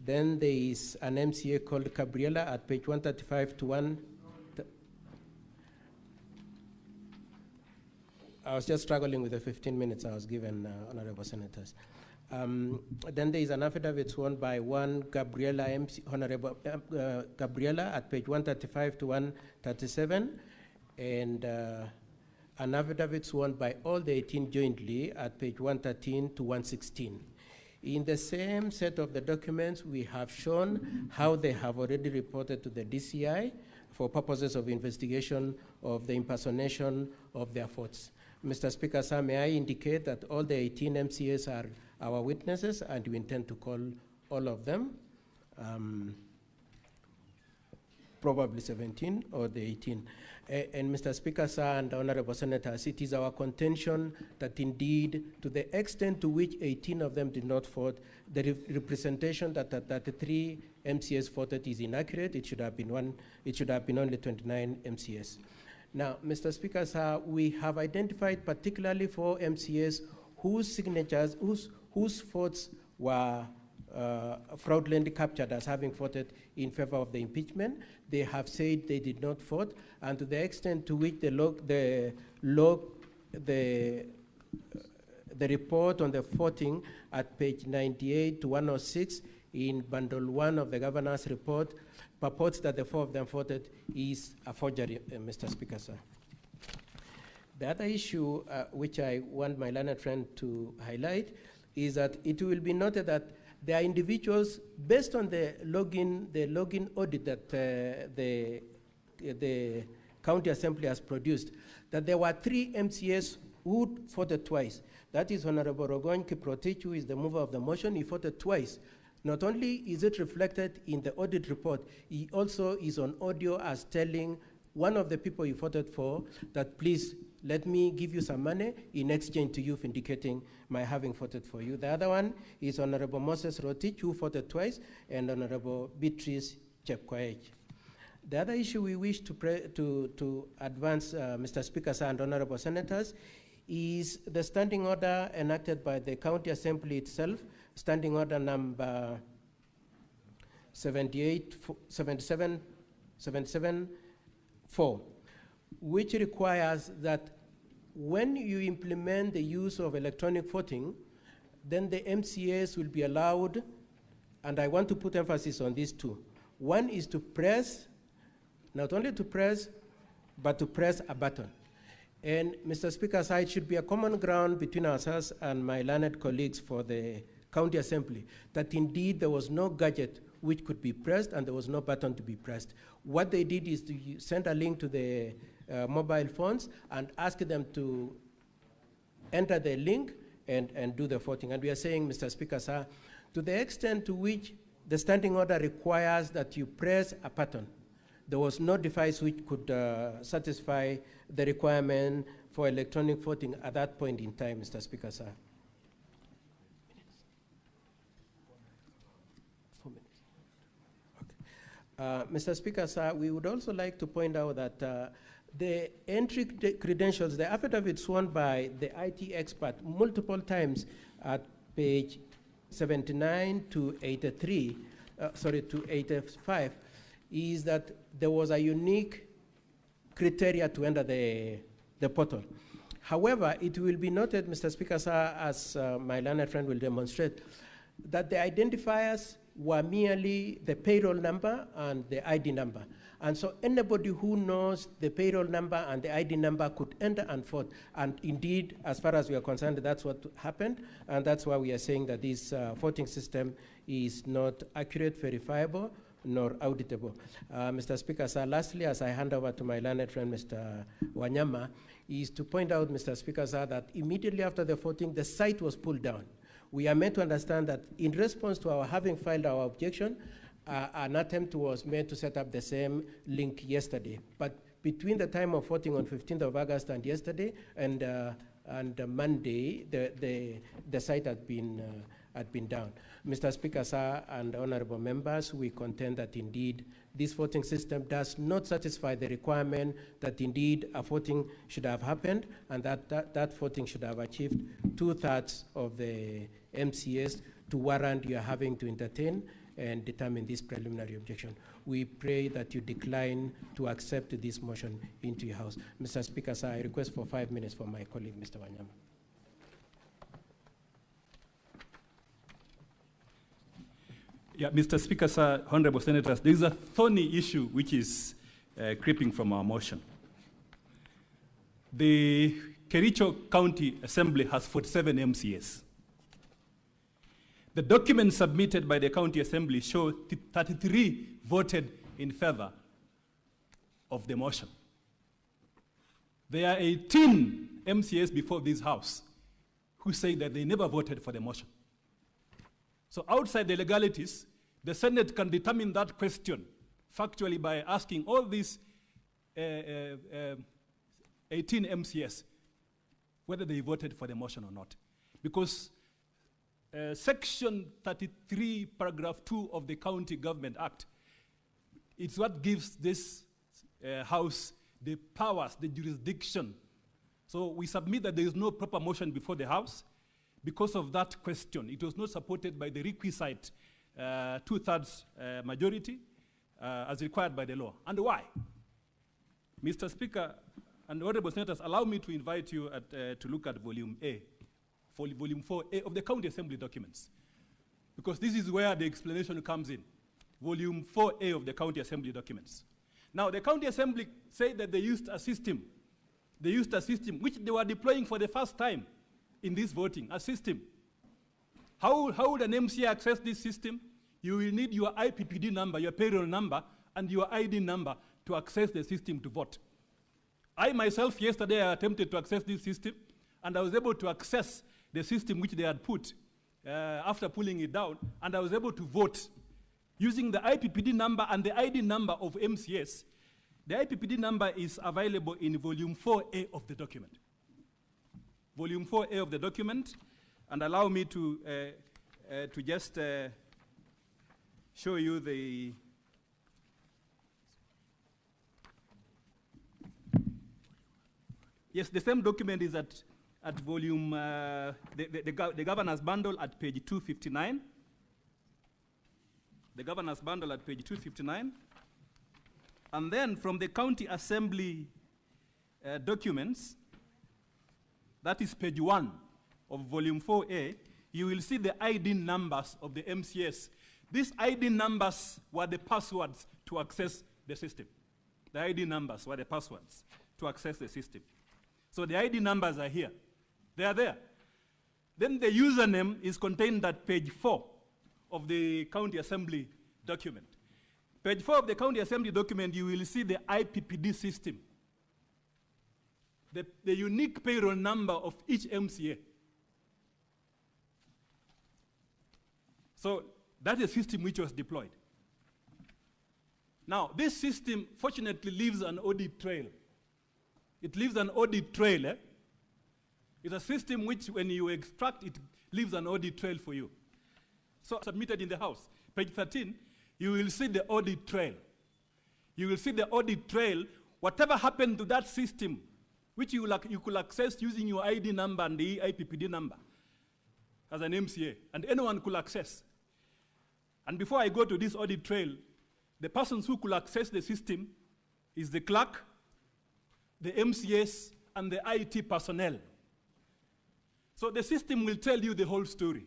Then there is an MCA called Gabriela at page 135 to 1. I was just struggling with the 15 minutes I was given, honorable senators. Then there is an affidavit sworn by one Gabriela, Honorable Gabriela at page 135 to 137, and an affidavit sworn by all the 18 jointly at page 113 to 116. In the same set of the documents, we have shown how they have already reported to the DCI for purposes of investigation of the impersonation of their votes. Mr. Speaker, sir, may I indicate that all the 18 MCAs are our witnesses, and we intend to call all of them, probably 17 or the 18. And Mr. Speaker, sir, and honorable senators, it is our contention that indeed, to the extent to which 18 of them did not vote, the representation that 33 MCAs voted is inaccurate. It should have been only 29 MCAs. Now, Mr. Speaker, sir, we have identified particularly 4 MCAs whose signatures, whose votes were fraudulently captured as having voted in favor of the impeachment. They have said they did not vote, and to the extent to which the report on the voting at page 98 to 106 in bundle 1 of the governor's report purports that the 4 of them voted is a forgery, Mr. Speaker, sir. The other issue which I want my learned friend to highlight is that it will be noted that there are individuals, based on the login audit that the County Assembly has produced, that there were 3 MCAs who voted twice. That is Honorable Rogon Kiprotich, who is the mover of the motion. He voted twice. Not only is it reflected in the audit report, he also is on audio as telling one of the people he voted for that, please, let me give you some money in exchange to you for indicating my having voted for you. The other one is Honorable Moses Rotich, who voted twice, and Honorable Beatrice Chepkoech. The other issue we wish to advance, Mr. Speaker, sir, and honorable senators, is the standing order enacted by the County Assembly itself, standing order number 77-4, which requires that when you implement the use of electronic voting, then the MCAs will be allowed, and I want to put emphasis on these 2. One is to press, not only to press, but to press a button. And Mr. Speaker, so it should be a common ground between ourselves and my learned colleagues for the County Assembly that indeed there was no gadget which could be pressed and there was no button to be pressed. What they did is to send a link to the mobile phones and ask them to enter the link and do the voting. And we are saying, Mr. Speaker, sir, to the extent to which the standing order requires that you press a button, there was no device which could satisfy the requirement for electronic voting at that point in time, Mr. Speaker, sir. 4 minutes. Okay. Mr. Speaker, sir, we would also like to point out that the entry credentials, the affidavit sworn by the IT expert multiple times at page 79 to 83, 285, is that there was a unique criteria to enter the portal. However, it will be noted, Mr. Speaker, sir, as my learned friend will demonstrate, that the identifiers were merely the payroll number and the ID number. And so anybody who knows the payroll number and the ID number could enter and vote. And indeed, as far as we are concerned, that's what happened. And that's why we are saying that this voting system is not accurate, verifiable, nor auditable. Mr. Speaker, sir, lastly, as I hand over to my learned friend, Mr. Wanyama, is to point out, Mr. Speaker, sir, that immediately after the voting, the site was pulled down. We are meant to understand that in response to our having filed our objection, an attempt was made to set up the same link yesterday. But between the time of voting on 15th of August and yesterday and Monday, the site had been down. Mr. Speaker, sir, and honorable members, we contend that indeed this voting system does not satisfy the requirement that indeed a voting should have happened and that voting should have achieved 2/3 of the MCS to warrant you having to entertain and determine this preliminary objection. We pray that you decline to accept this motion into your House. Mr. Speaker, sir, I request for 5 minutes for my colleague, Mr. Wanyama. Yeah, Mr. Speaker, sir, honorable senators, there is a thorny issue which is creeping from our motion. The Kericho County Assembly has 47 MCAs. The documents submitted by the County Assembly show 33 voted in favor of the motion. There are 18 MCAs before this House who say that they never voted for the motion. So outside the legalities, the Senate can determine that question factually by asking all these 18 MCAs whether they voted for the motion or not. Because Section 33, Paragraph 2 of the County Government Act, it's what gives this House the powers, the jurisdiction. So we submit that there is no proper motion before the House. Because of that question, it was not supported by the requisite 2/3 majority as required by the law. And why? Mr. Speaker and honorable senators, allow me to invite you to look at Volume A, Volume 4A of the County Assembly documents, because this is where the explanation comes in. Volume 4A of the County Assembly documents. Now, the County Assembly said that they used a system. They used a system which they were deploying for the first time in this voting, a system. How would an MCA access this system? You will need your IPPD number, your payroll number, and your ID number to access the system to vote. I myself, yesterday, I attempted to access this system, and I was able to access the system which they had put after pulling it down, and I was able to vote using the IPPD number and the ID number of MCS. The IPPD number is available in Volume 4A of the document. Volume 4A of the document, and allow me to just show you the yes, the same document is at volume, the governor's bundle at page 259. The governor's bundle at page 259. And then from the County Assembly documents, that is page 1 of volume 4A, you will see the ID numbers of the MCS. These ID numbers were the passwords to access the system. The ID numbers were the passwords to access the system. So the ID numbers are here. They are there. Then the username is contained at page 4 of the County Assembly document. Page 4 of the County Assembly document, you will see the IPPD system. The unique payroll number of each MCA. So that is a system which was deployed. Now, this system fortunately leaves an audit trail. It leaves an audit trail. It's a system which, when you extract, it leaves an audit trail for you. So submitted in the House, page 13, you will see the audit trail. You will see the audit trail. Whatever happened to that system, which you could access using your ID number and the IPPD number as an MCA, and anyone could access. And before I go to this audit trail, the persons who could access the system is the clerk, the MCS, and the IT personnel. So the system will tell you the whole story.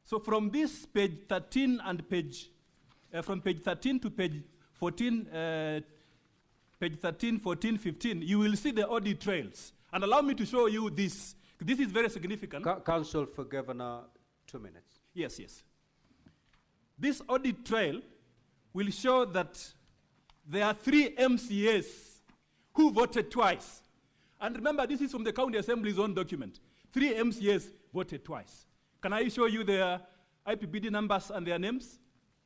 So from this page 13 and from page 13 to page 14, page 13, 14, 15, you will see the audit trails. And allow me to show you this. This is very significant. Counsel for Governor, 2 minutes. Yes, yes. This audit trail will show that there are 3 MCAs who voted twice. And remember, this is from the County Assembly's own document. 3 MCAs voted twice. Can I show you their IPPD numbers and their names?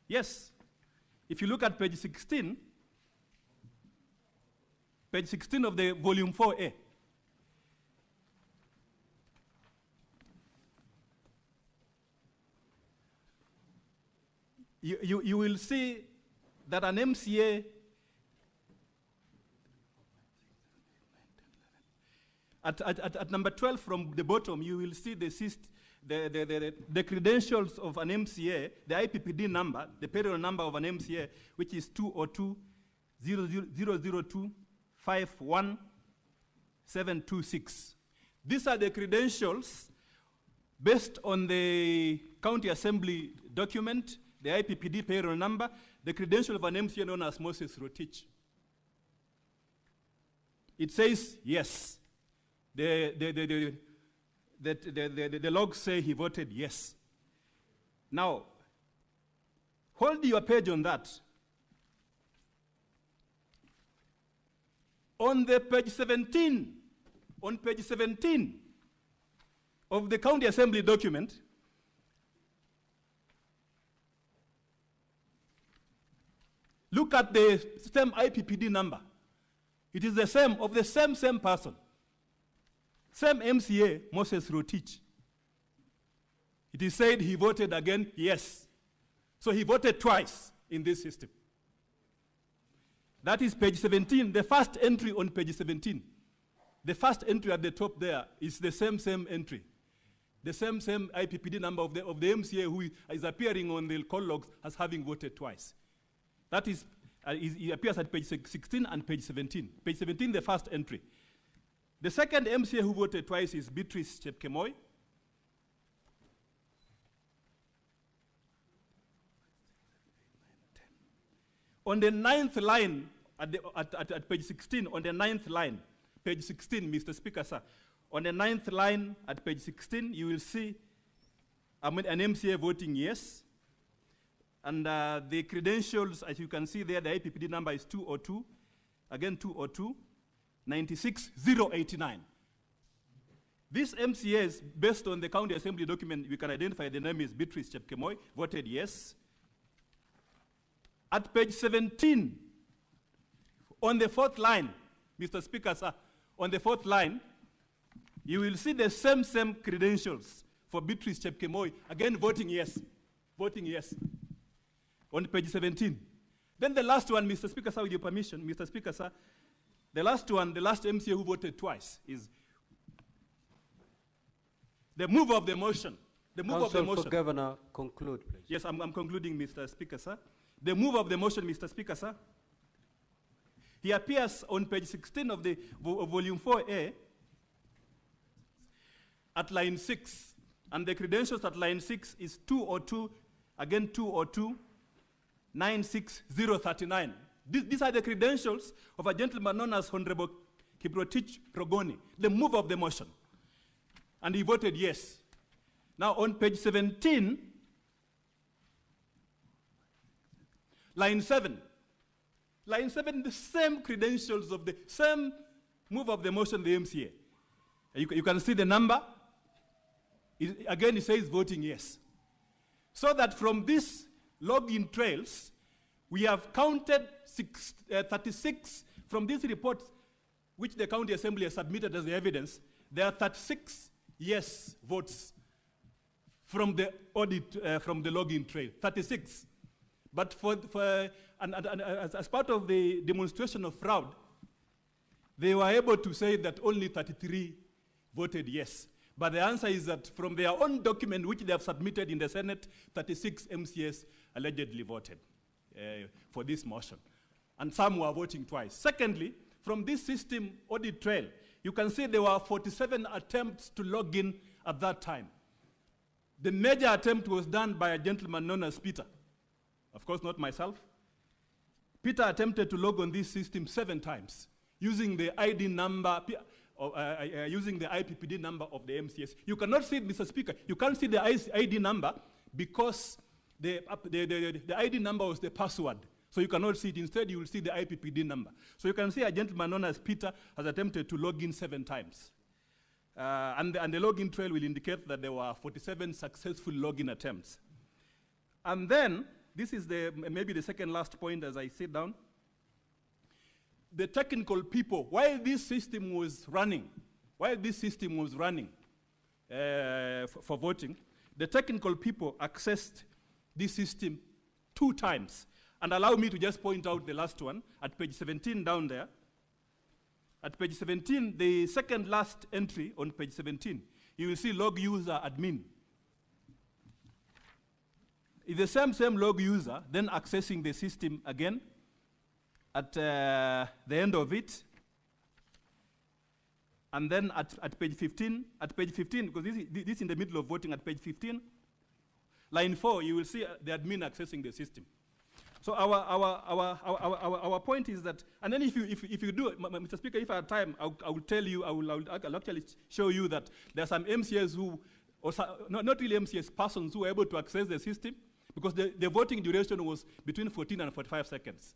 Yes. If you look at page 16 of the volume 4A, you will see that an MCA at number 12 from the bottom, you will see the credentials of an MCA, the IPPD number, the payroll number of an MCA, which is 202-002-51726. These are the credentials based on the County Assembly document, the IPPD payroll number, the credential of an MCA known as Moses Rotich. It says yes. The logs say he voted yes. Now, hold your page on that. On page 17 of the County Assembly document, look at the same IPPD number. It is the same, of the same person. Same MCA, Moses Rotich. It is said he voted again, yes. So he voted twice in this system. That is page 17, the first entry on page 17. The first entry at the top there is the same entry. The same IPPD number of the MCA who is appearing on the call logs as having voted twice. That is, it appears at page 16 and page 17. Page 17, the first entry. The second MCA who voted twice is Beatrice Chepkemoi. On the 9th line, at page 16, on the 9th line, page 16, Mr. Speaker, sir. On the 9th line at page 16, you will see an MCA voting yes. And the credentials, as you can see there, the IPPD number is 202, again 202, 96089. These MCAs, based on the County Assembly document, we can identify the name is Beatrice Chepkemoi, voted yes. At page 17, on the 4th line, Mr. Speaker, sir, on the 4th line, you will see the same credentials for Beatrice Chepkemoi, again voting yes, on page 17. Then the last one, Mr. Speaker, sir, with your permission, Mr. Speaker, sir, the last one, the last MCA who voted twice is the mover of the motion. The mover of the motion. For Governor, conclude, please. Yes, I'm concluding, Mr. Speaker, sir. The mover of the motion, Mr. Speaker, sir. He appears on page 16 of the volume 4A at line 6. And the credentials at line 6 is 202, again 202, 96039. These are the credentials of a gentleman known as Honorable Kiprotich Rogoni, the mover of the motion. And he voted yes. Now on page 17, line 7. Line 7, the same credentials of the same mover of the motion, the MCA. You can see the number. Again, it says voting yes. So that from these login trails, we have counted 36 from these reports, which the County Assembly has submitted as the evidence. There are 36 yes votes from the audit, from the login trail, 36. But as part of the demonstration of fraud, they were able to say that only 33 voted yes. But the answer is that from their own document, which they have submitted in the Senate, 36 MCAs allegedly voted for this motion. And some were voting twice. Secondly, from this system audit trail, you can see there were 47 attempts to log in at that time. The major attempt was done by a gentleman known as Peter. Of course, not myself. Peter attempted to log on this system 7 times using the ID number, using the IPPD number of the MCS. You cannot see it, Mr. Speaker. You can't see the ID number because the ID number was the password. So you cannot see it. Instead, you will see the IPPD number. So you can see a gentleman known as Peter has attempted to log in 7 times. And the login trail will indicate that there were 47 successful login attempts. And then, this is maybe the second last point as I sit down. The technical people, while this system was running for voting, the technical people accessed this system 2 times. And allow me to just point out the last one at page 17 down there. At page 17, the second last entry on page 17, you will see log user admin. It's the same log user, then accessing the system again at the end of it. And then at page 15, because this is in the middle of voting, at page 15, line 4, you will see the admin accessing the system. So our point is that, and then if you do, Mr. Speaker, if I have time, I will tell you, I'll actually show you that there are some MCAs who, or not really MCAs, persons who were able to access the system because the voting duration was between 14 and 45 seconds.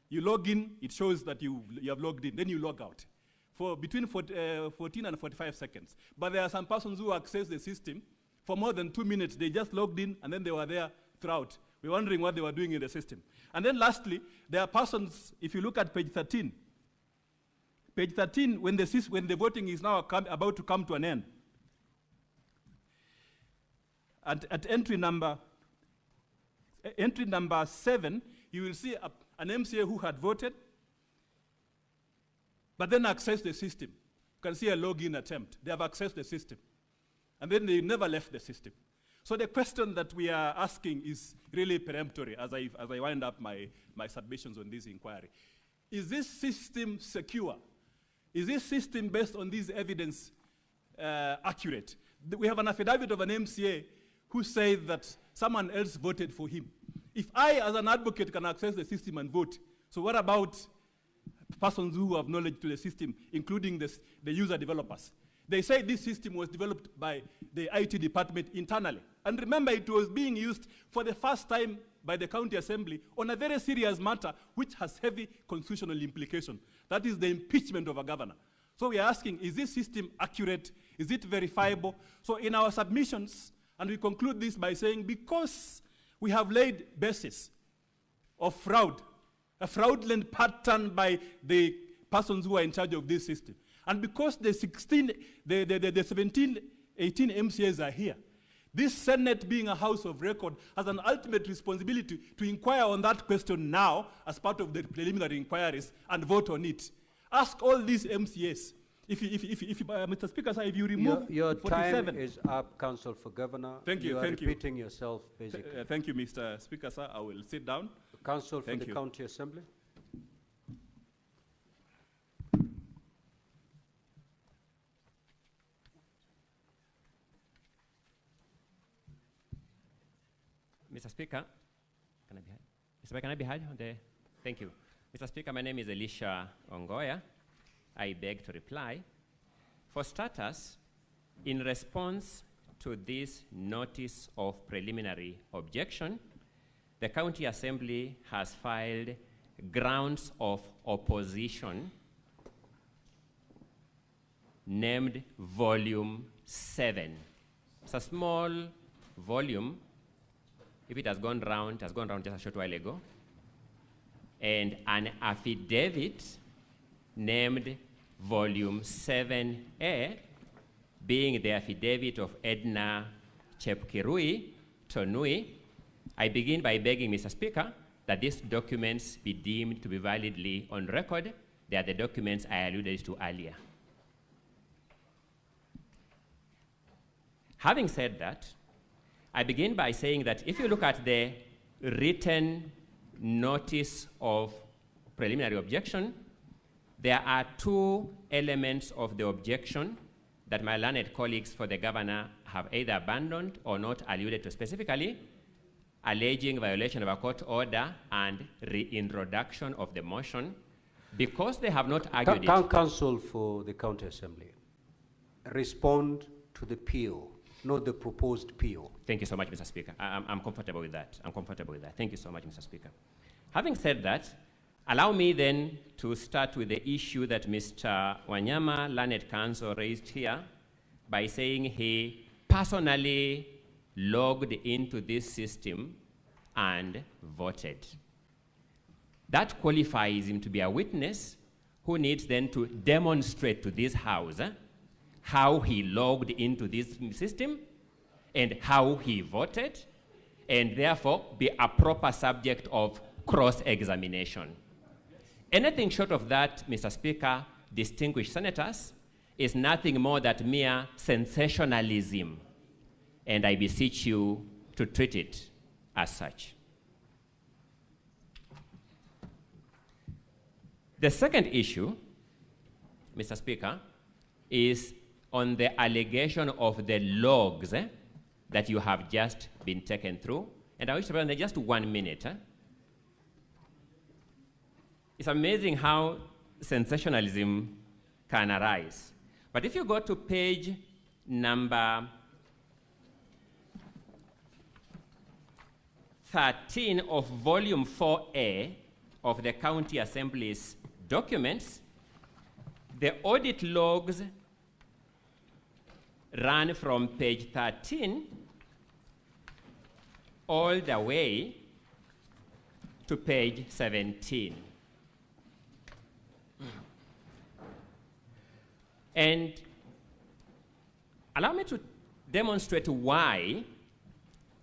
You log in, it shows that you have logged in, then you log out for between 14 and 45 seconds. But there are some persons who access the system for more than 2 minutes. They just logged in and then they were there throughout. We're wondering what they were doing in the system. And then lastly, there are persons, if you look at page 13, when the voting is now about to come to an end, at entry number 7, you will see an MCA who had voted, but then accessed the system. You can see a login attempt. They have accessed the system. And then they never left the system. So the question that we are asking is really peremptory as I wind up my submissions on this inquiry. Is this system secure? Is this system based on this evidence accurate? We have an affidavit of an MCA who said that someone else voted for him. If I, as an advocate, can access the system and vote, so what about persons who have knowledge to the system, including the user developers? They say this system was developed by the IT department internally. And remember, it was being used for the first time by the county assembly on a very serious matter which has heavy constitutional implication. That is the impeachment of a governor. So we are asking, is this system accurate? Is it verifiable? So in our submissions, and we conclude this by saying, because we have laid basis of fraud, a fraudulent pattern by the persons who are in charge of this system, and because the 17, 18 MCAs are here, this Senate, being a house of record, has an ultimate responsibility to inquire on that question now as part of the preliminary inquiries and vote on it. Ask all these MCAs. Mr. Speaker, sir, if you remove your 47. time is up, Counsel for Governor. Thank you. You are repeating yourself, basically. Thank you, Mr. Speaker, sir. I will sit down. Counsel for the County Assembly. Mr. Speaker, can I be heard? Mr. Speaker, can I be heard? Thank you. Mr. Speaker, my name is Elisha Ongoya. I beg to reply. For starters, in response to this notice of preliminary objection, the County Assembly has filed grounds of opposition named Volume 7. It's a small volume. If it has gone round, it has gone round just a short while ago. And an affidavit named Volume 7A, being the affidavit of Edna Chepkirui Tonui. I begin by begging, Mr. Speaker, that these documents be deemed to be validly on record. They are the documents I alluded to earlier. Having said that, I begin by saying that if you look at the written notice of preliminary objection, there are two elements of the objection that my learned colleagues for the governor have either abandoned or not alluded to specifically, alleging violation of a court order and reintroduction of the motion because they have not argued it. Counsel for the County Assembly, respond to the PO, not the proposed PO. Thank you so much, Mr. Speaker. I'm comfortable with that. I'm comfortable with that. Thank you so much, Mr. Speaker. Having said that, allow me then to start with the issue that Mr. Wanyama, learned counsel, raised here by saying he personally logged into this system and voted. That qualifies him to be a witness who needs then to demonstrate to this House how he logged into this system and how he voted, and therefore be a proper subject of cross-examination. Anything short of that, Mr. Speaker, distinguished senators, is nothing more than mere sensationalism, and I beseech you to treat it as such. The second issue, Mr. Speaker, is on the allegation of the logs that you have just been taken through. And I wish to spend just 1 minute. It's amazing how sensationalism can arise. But if you go to page number 13 of volume 4A of the County Assembly's documents, the audit logs run from page 13 all the way to page 17. And allow me to demonstrate why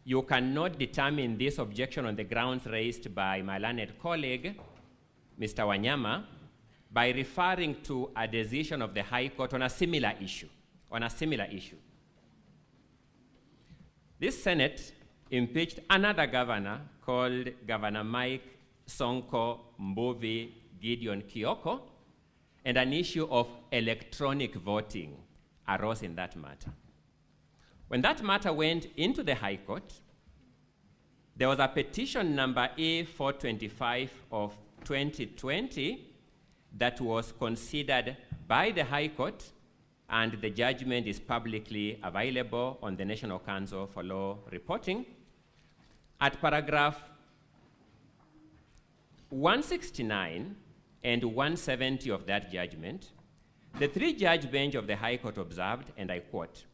you cannot determine this objection on the grounds raised by my learned colleague, Mr. Wanyama, by referring to a decision of the High Court on a similar issue. This Senate impeached another governor called Governor Mike Sonko Mbuvi Gideon Kioko, and an issue of electronic voting arose in that matter. When that matter went into the High Court, there was a petition number A425 of 2020 that was considered by the High Court, and the judgment is publicly available on the National Council for Law Reporting. At paragraph 169 and 170 of that judgment, the three-judge bench of the High Court observed, and I quote,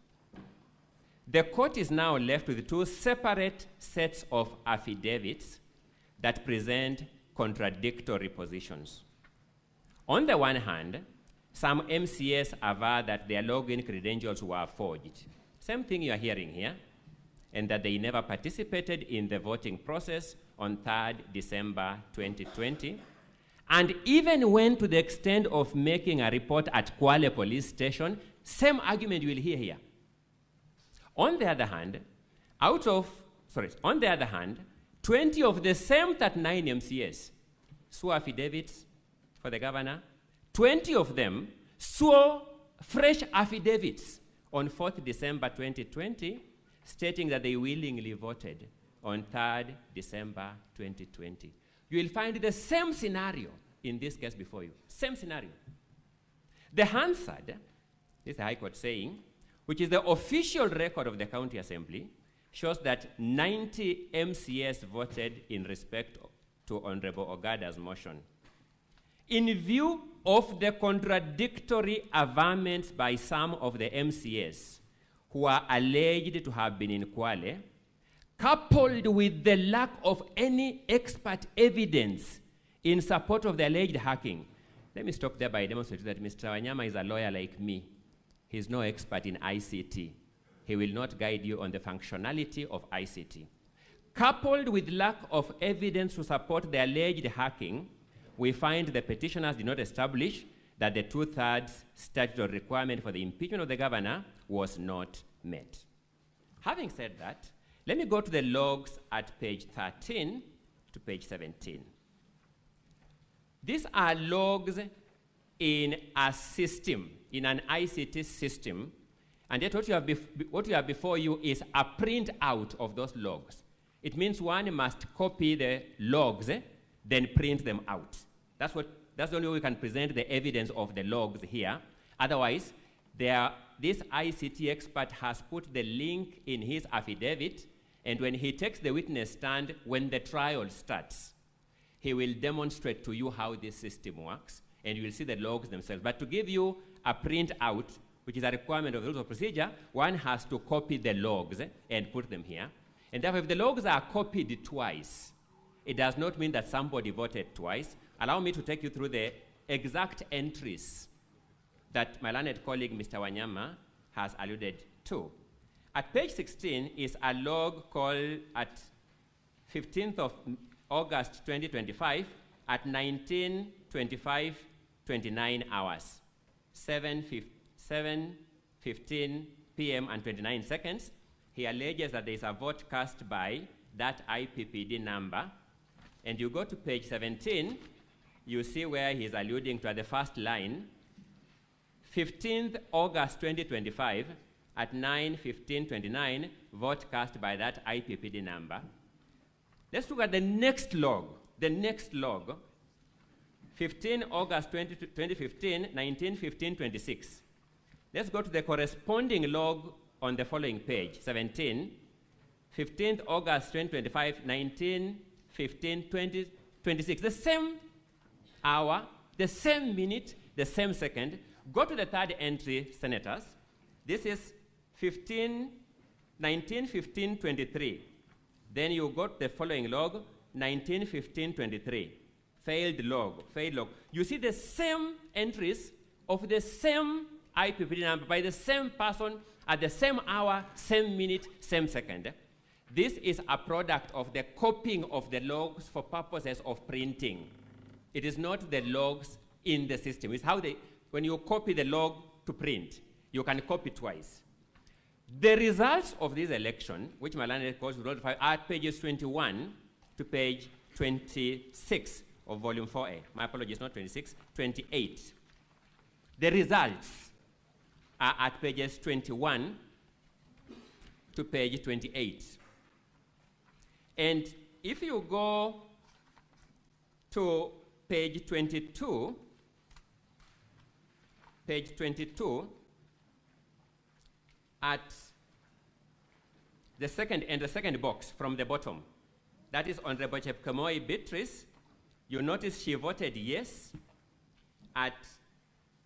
"The court is now left with two separate sets of affidavits that present contradictory positions. On the one hand, some MCS aver that their login credentials were forged. Same thing you are hearing here, and that they never participated in the voting process on 3rd December 2020, and even went to the extent of making a report at Kwale Police Station. Same argument you will hear here. On the other hand, 20 of the same 39 MCS swore affidavits for the governor. 20 of them swore fresh affidavits on 4th December 2020, stating that they willingly voted on 3rd December 2020. You will find the same scenario in this case before you. Same scenario. The Hansard, this is the High Court saying, which is the official record of the County Assembly, shows that 90 MCS voted in respect to Honorable Ogada's motion. In view of the contradictory averments by some of the MCS who are alleged to have been in Kwale, coupled with the lack of any expert evidence in support of the alleged hacking. Let me stop there by demonstrating that Mr. Wanyama is a lawyer like me. He's no expert in ICT. He will not guide you on the functionality of ICT. Coupled with lack of evidence to support the alleged hacking, we find the petitioners did not establish that the 2/3 statutory requirement for the impeachment of the governor was not met. Having said that, let me go to the logs at page 13 to page 17. These are logs in a system, in an ICT system, and yet what you have before you is a printout of those logs. It means one must copy the logs, then print them out. That's the only way we can present the evidence of the logs here. Otherwise, this ICT expert has put the link in his affidavit, and when he takes the witness stand, when the trial starts, he will demonstrate to you how this system works, and you will see the logs themselves. But to give you a printout, which is a requirement of the rules of procedure, one has to copy the logs and put them here. And therefore, if the logs are copied twice, it does not mean that somebody voted twice. Allow me to take you through the exact entries that my learned colleague, Mr. Wanyama, has alluded to. At page 16 is a log called at 15th of August 2025 at 19:25:29 hours, 7:15 p.m. and 29 seconds. He alleges that there is a vote cast by that IPPD number. And you go to page 17, you see where he's alluding to at the first line, 15th August 2025 at 9:15:29, vote cast by that IPPD number. Let's look at the next log. The next log, 15 August 2015, 19:15:26. Let's go to the corresponding log on the following page, 17, 15th August 2025, 19:15:26. The same hour, the same minute, the same second. Go to the third entry, senators. This is 19:15:23. Then you got the following log, 19:15:23. Failed log. You see the same entries of the same IPPD number by the same person at the same hour, same minute, same second. This is a product of the copying of the logs for purposes of printing. It is not the logs in the system. It's how when you copy the log to print, you can copy twice. The results of this election, which my learned calls are at pages 21 to page 26 of volume 4A. My apologies, not 26, 28. The results are at pages 21 to page 28. And if you go to page 22, at the second box from the bottom, that is Honorable Chepkemoi Beatrice, you notice she voted yes at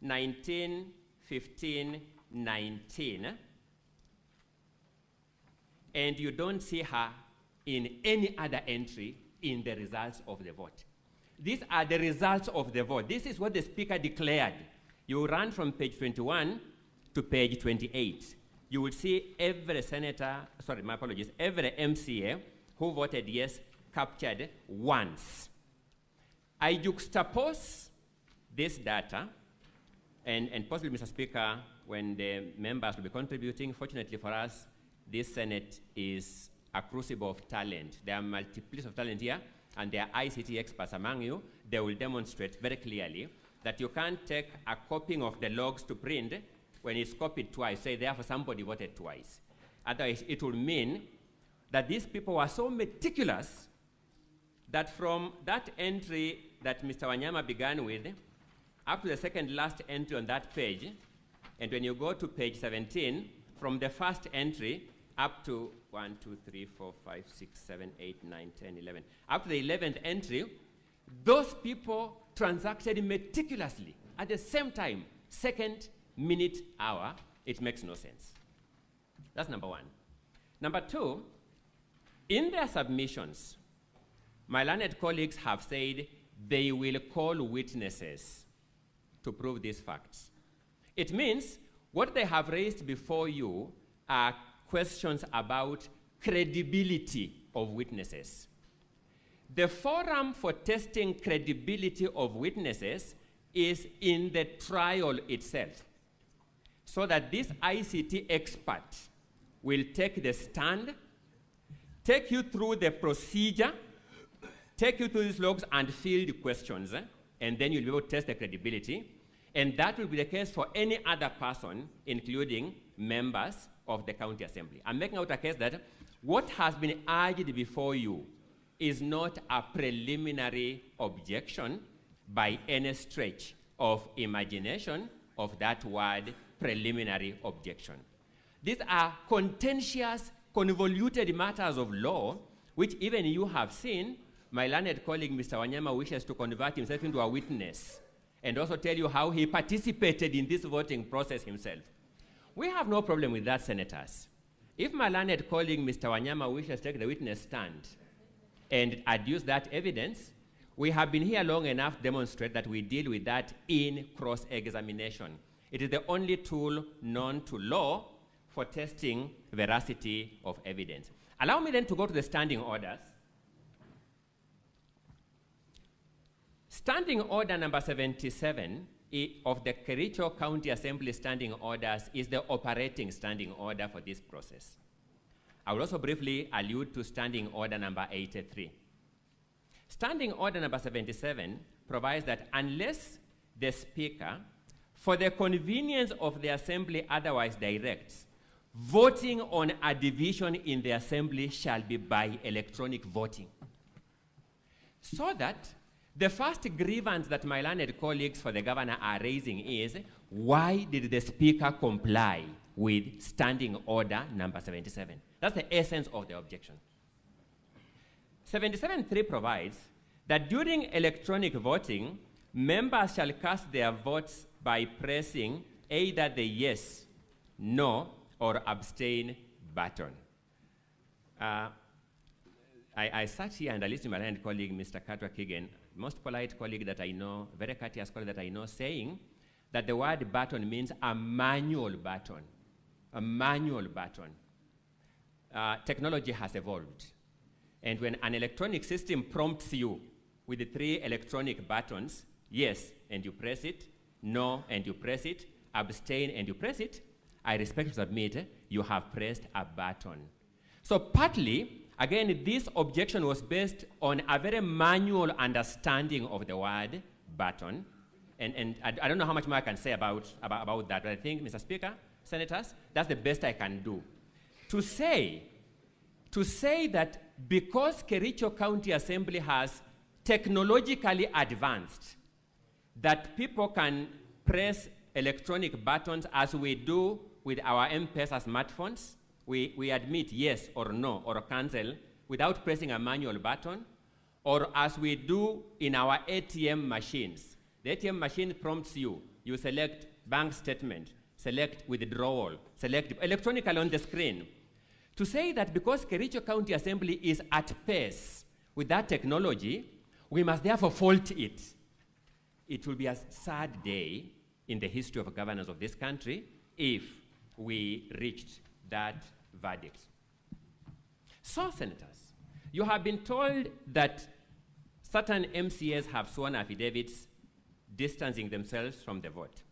19:15:19, and you don't see her in any other entry in the results of the vote. These are the results of the vote. This is what the speaker declared. You run from page 21 to page 28. You will see every senator, every MCA who voted yes captured once. I juxtapose this data, and possibly, Mr. Speaker, when the members will be contributing, fortunately for us, this Senate is a crucible of talent. There are multiplicity of talent here, and there are ICT experts among you. They will demonstrate very clearly that you can't take a copying of the logs to print when it's copied twice, say therefore somebody voted twice. Otherwise, it will mean that these people were so meticulous that from that entry that Mr. Wanyama began with, up to the second last entry on that page, and when you go to page 17, from the first entry up to 1, 2, 3, 4, 5, 6, 7, 8, 9, 10, 11, up to the 11th entry, those people transacted meticulously at the same time, second, minute, hour. It makes no sense. That's number one. Number two, in their submissions, my learned colleagues have said they will call witnesses to prove these facts. It means what they have raised before you are questions about credibility of witnesses. The forum for testing credibility of witnesses is in the trial itself, so that this ICT expert will take the stand, take you through the procedure, take you through these logs and field questions, and then you'll be able to test the credibility. And that will be the case for any other person, including members of the county assembly. I'm making out a case that what has been urged before you is not a preliminary objection by any stretch of imagination of that word preliminary objection. These are contentious, convoluted matters of law, which even you have seen. My learned colleague, Mr. Wanyama, wishes to convert himself into a witness and also tell you how he participated in this voting process himself. We have no problem with that, senators. If my learned colleague, Mr. Wanyama, wishes to take the witness stand and adduce that evidence, we have been here long enough to demonstrate that we deal with that in cross-examination. It is the only tool known to law for testing veracity of evidence. Allow me then to go to the standing orders. Standing order number 77 of the Kericho County Assembly standing orders is the operating standing order for this process. I will also briefly allude to standing order number 83. Standing order number 77 provides that unless the Speaker, for the convenience of the Assembly, otherwise directs, voting on a division in the Assembly shall be by electronic voting. So that the first grievance that my learned colleagues for the governor are raising is, why did the Speaker comply with standing order number 77? That's the essence of the objection. 77.3 provides that during electronic voting, members shall cast their votes by pressing either the yes, no, or abstain button. I sat here and I listened to my learned colleague, Mr. Katwa Kigen, most polite colleague that I know, very courteous colleague that I know, saying that the word button means a manual button. A manual button. Technology has evolved. And when an electronic system prompts you with the 3 electronic buttons, yes, and you press it, no, and you press it, abstain, and you press it, I respectfully submit you have pressed a button. So partly, again, this objection was based on a very manual understanding of the word button. And I don't know how much more I can say about that, but I think, Mr. Speaker, senators, that's the best I can do. To say that because Kericho County Assembly has technologically advanced, that people can press electronic buttons as we do with our M-Pesa smartphones, we admit yes or no or cancel without pressing a manual button, or as we do in our ATM machines. The ATM machine prompts you. You select bank statement, select withdrawal, select electronically on the screen. To say that because Kericho County Assembly is at pace with that technology, we must therefore fault it. It will be a sad day in the history of governance of this country if we reached that verdict. So, senators, you have been told that certain MCAs have sworn affidavits distancing themselves from the vote.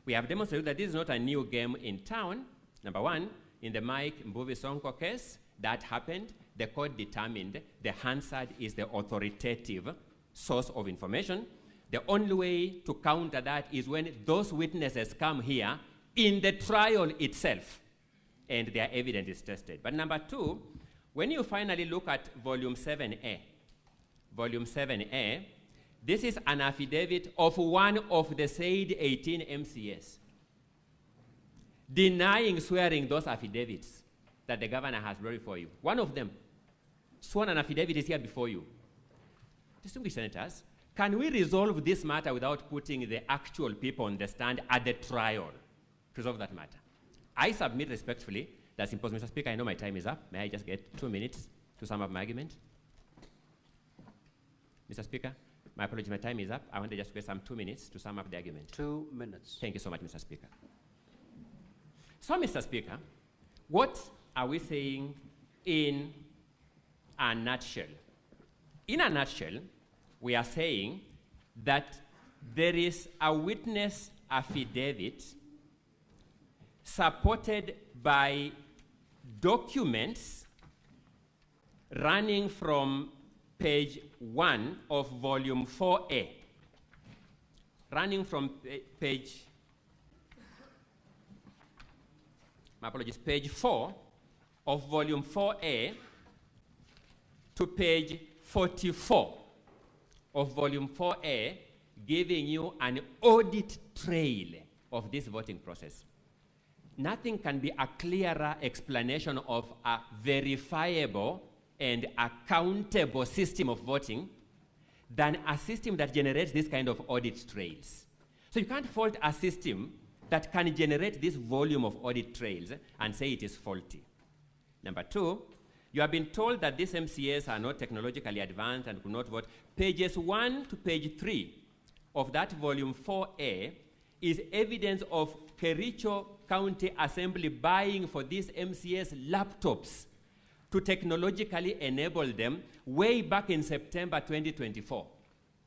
We have demonstrated that this is not a new game in town. Number one, in the Mike Mbuvi Sonko case, that happened. The court determined the Hansard is the authoritative source of information. The only way to counter that is when those witnesses come here in the trial itself and their evidence is tested. But number two, when you finally look at volume 7A, this is an affidavit of one of the said 18 MCAs denying swearing those affidavits that the governor has brought before you. One of them sworn an affidavit is here before you. Distinguished senators, can we resolve this matter without putting the actual people on the stand at the trial to resolve that matter? I submit respectfully that's impossible. Mr. Speaker, I know my time is up. May I just get 2 minutes to sum up my argument? Mr. Speaker, my apologies, my time is up. I want to just get some 2 minutes to sum up the argument. 2 minutes. Thank you so much, Mr. Speaker. So, Mr. Speaker, what are we saying in a nutshell? In a nutshell, we are saying that there is a witness affidavit supported by documents running from page 1 of volume 4A, running from page 4 of volume 4A to page 44 of volume 4A, giving you an audit trail of this voting process. Nothing can be a clearer explanation of a verifiable and accountable system of voting than a system that generates this kind of audit trails. So you can't fault a system that can generate this volume of audit trails and say it is faulty. Number two, you have been told that these MCAs are not technologically advanced and could not vote. Pages 1 to page 3 of that volume 4A is evidence of Kericho County Assembly buying for these MCAs laptops to technologically enable them way back in September 2024.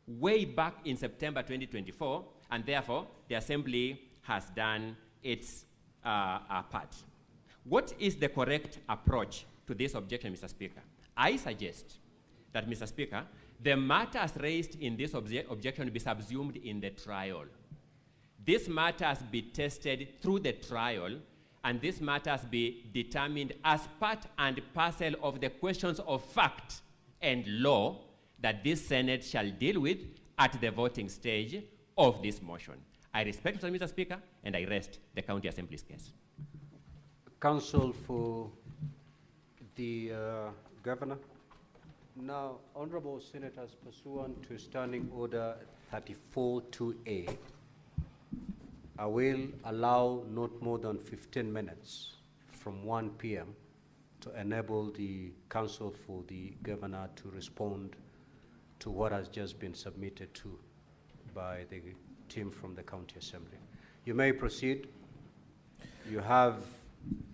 Way back in September 2024, and therefore the Assembly has done its part. What is the correct approach to this objection, Mr. Speaker? I suggest that, Mr. Speaker, the matters raised in this objection be subsumed in the trial. These matters be tested through the trial, and these matters be determined as part and parcel of the questions of fact and law that this Senate shall deal with at the voting stage of this motion. I respect Mr. Speaker, and I rest the County Assembly's case. Counsel for the Governor. Now, Honorable Senators, pursuant to Standing Order 34-2A, I will allow not more than 15 minutes from 1 p.m. to enable the Counsel for the Governor to respond to what has just been submitted to by the team from the County Assembly. You may proceed. You have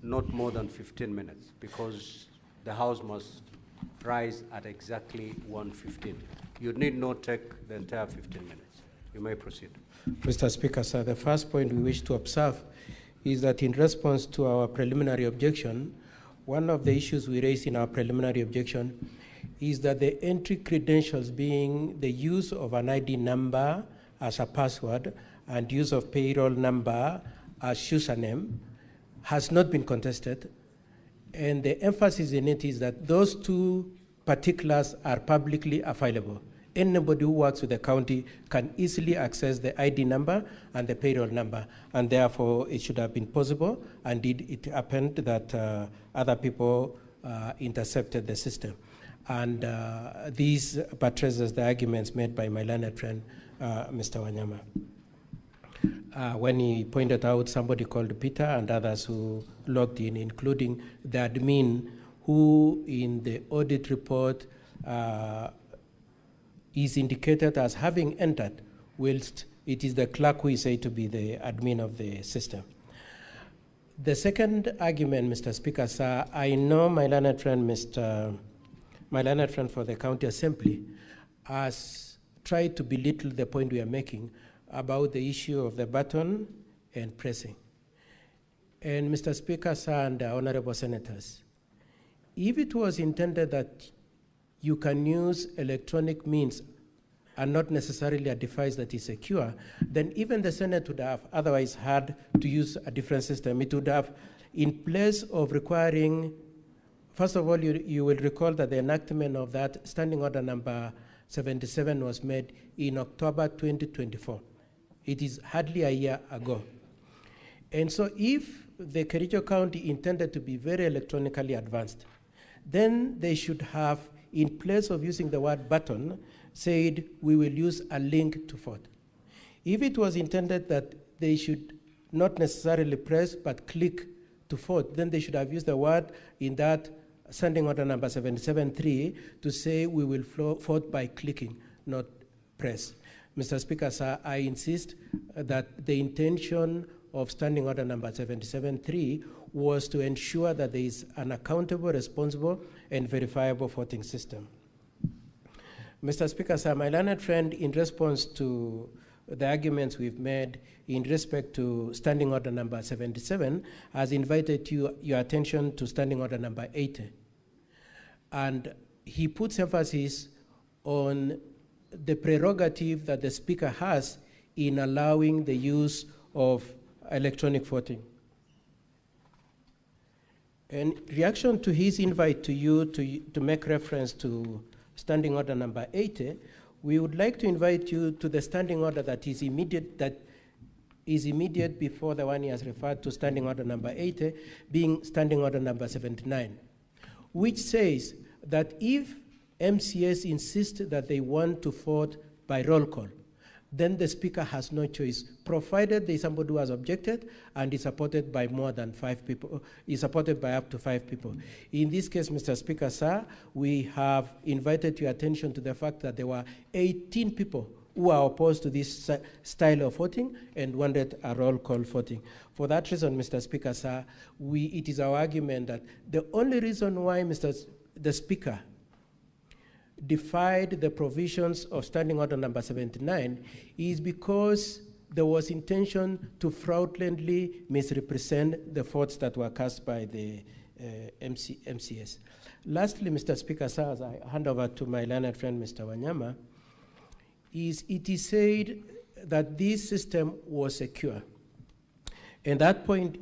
not more than 15 minutes because the House must rise at exactly 1:15. You need not take the entire 15 minutes. You may proceed. Mr. Speaker, sir, the first point we wish to observe is that in response to our preliminary objection, one of the issues we raised in our preliminary objection is that the entry credentials, being the use of an ID number as a password and use of payroll number as username, has not been contested. And the emphasis in it is that those two particulars are publicly available. Anybody who works with the county can easily access the ID number and the payroll number, and therefore it should have been possible. Indeed, it happened that other people intercepted the system. And these buttresses the arguments made by my learned friend, Mr. Wanyama, when he pointed out somebody called Peter and others who logged in, including the admin who in the audit report is indicated as having entered, whilst it is the clerk who is said to be the admin of the system. The second argument, Mr. Speaker, sir, I know my learned friend for the County Assembly has tried to belittle the point we are making about the issue of the button and pressing. And Mr. Speaker, sir, and honorable senators, if it was intended that you can use electronic means and not necessarily a device that is secure, then even the Senate would have otherwise had to use a different system. It would have, in place of requiring, first of all, you will recall that the enactment of that Standing Order number 77 was made in October 2024. It is hardly a year ago. And so if the Kericho County intended to be very electronically advanced, then they should have, in place of using the word button, said we will use a link to vote. If it was intended that they should not necessarily press but click to vote, then they should have used the word in that Standing Order number 77.3 to say we will vote by clicking, not press. Mr. Speaker, sir, I insist that the intention of Standing Order number 77.3 was to ensure that there is an accountable, responsible, and verifiable voting system. Mr. Speaker, sir, my learned friend, in response to the arguments we've made in respect to Standing Order number 77 has invited your attention to Standing Order number 80. And he puts emphasis on the prerogative that the Speaker has in allowing the use of electronic voting. In reaction to his invite to you to make reference to Standing Order number 80, we would like to invite you to the Standing Order that is immediate before the one he has referred to, Standing Order number 80, being Standing Order number 79, which says that if MCAs insist that they want to vote by roll call, then the Speaker has no choice, provided there is somebody who has objected and is supported by more than 5 people, is supported by up to 5 people. In this case, Mr. Speaker, sir, we have invited your attention to the fact that there were 18 people who are opposed to this style of voting and wanted a roll call voting. For that reason, Mr. Speaker, sir, it is our argument that the only reason why the Speaker defied the provisions of Standing Order number 79 is because there was intention to fraudulently misrepresent the votes that were cast by the MCS. Lastly, Mr. Speaker, sir, as I hand over to my learned friend, Mr. Wanyama, it is said that this system was secure. And that point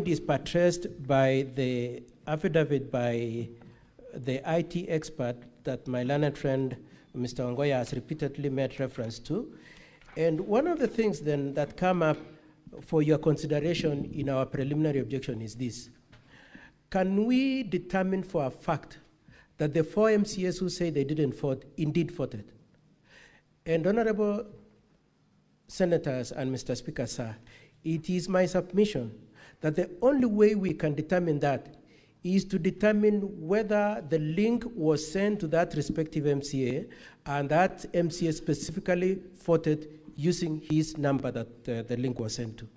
is buttressed by the affidavit by the IT expert that my learned friend, Mr. Ongoya, has repeatedly made reference to. And one of the things then that come up for your consideration in our preliminary objection is this. Can we determine for a fact that the 4 MCAs who say they didn't vote indeed voted? And honorable senators and Mr. Speaker, sir, it is my submission that the only way we can determine that is to determine whether the link was sent to that respective MCA and that MCA specifically voted using his number that the link was sent to.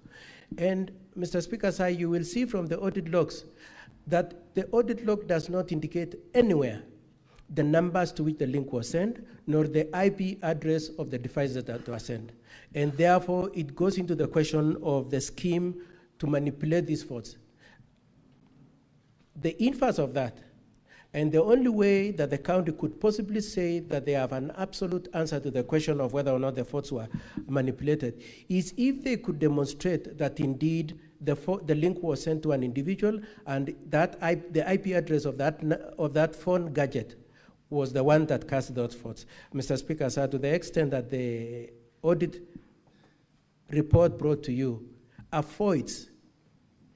And Mr. Speaker, sir, you will see from the audit logs that the audit log does not indicate anywhere the numbers to which the link was sent, nor the IP address of the devices that were sent. And therefore, it goes into the question of the scheme to manipulate these votes. The inverse of that, and the only way that the county could possibly say that they have an absolute answer to the question of whether or not the votes were manipulated, is if they could demonstrate that indeed the link was sent to an individual and that the IP address of that phone gadget was the one that cast those votes. Mr. Speaker, sir, to the extent that the audit report brought to you avoids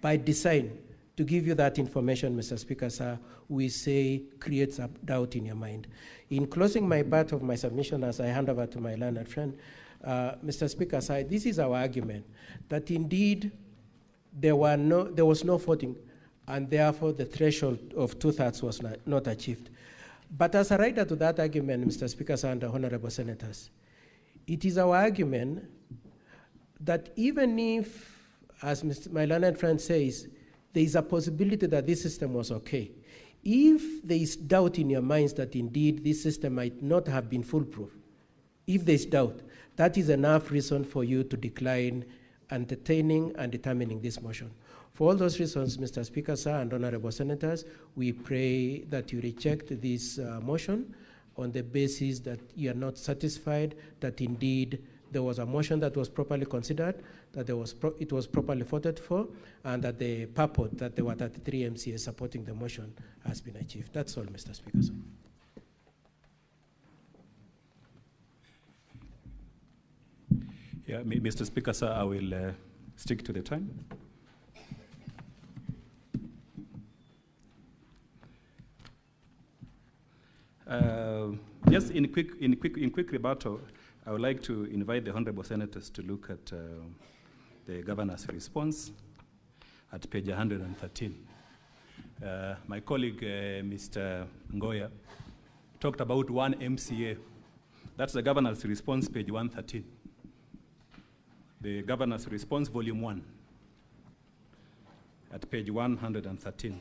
by design to give you that information, Mr. Speaker, sir, we say creates a doubt in your mind. In closing my part of my submission as I hand over to my learned friend, Mr. Speaker, sir, this is our argument, that indeed there was no voting, and therefore the threshold of 2/3 was not achieved. But as a rider to that argument, Mr. Speaker, sir, and the honorable senators, it is our argument that even if, as my learned friend says, there is a possibility that this system was okay, if there is doubt in your minds that indeed this system might not have been foolproof, if there is doubt, that is enough reason for you to decline entertaining and determining this motion. For all those reasons, Mr. Speaker, sir, and honorable senators, we pray that you reject this motion on the basis that you are not satisfied that indeed there was a motion that was properly considered, that it was properly voted for, and that the purport that there were 33 MCAs supporting the motion has been achieved. That's all, Mr. Speaker, sir. Yeah, Mr. Speaker, sir, I will stick to the time. Just in quick rebuttal, I would like to invite the honorable senators to look at the governor's response at page 113. My colleague, Mr. Ngoya, talked about one MCA. That's the governor's response, page 113. The governor's response, volume 1, at page 113.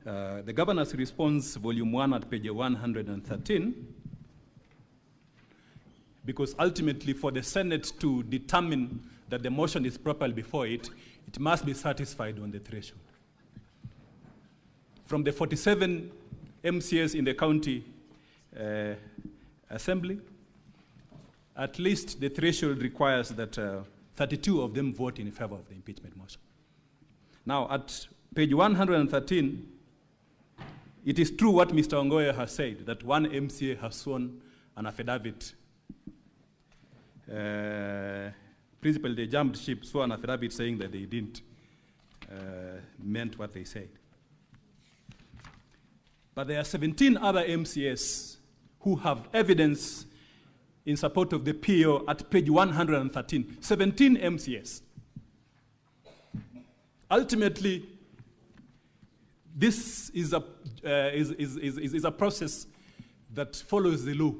The governor's response, volume 1 at page 113, because ultimately for the Senate to determine that the motion is properly before it, it must be satisfied on the threshold. From the 47 MCAs in the county assembly, at least the threshold requires that 32 of them vote in favor of the impeachment motion. Now, at page 113, it is true what Mr. Ongoya has said, that one MCA has sworn an affidavit. Principally, they jumped ship, swore an affidavit saying that they didn't meant what they said. But there are 17 other MCAs who have evidence in support of the PO at page 113. 17 MCAs. Ultimately, this is a process that follows the law.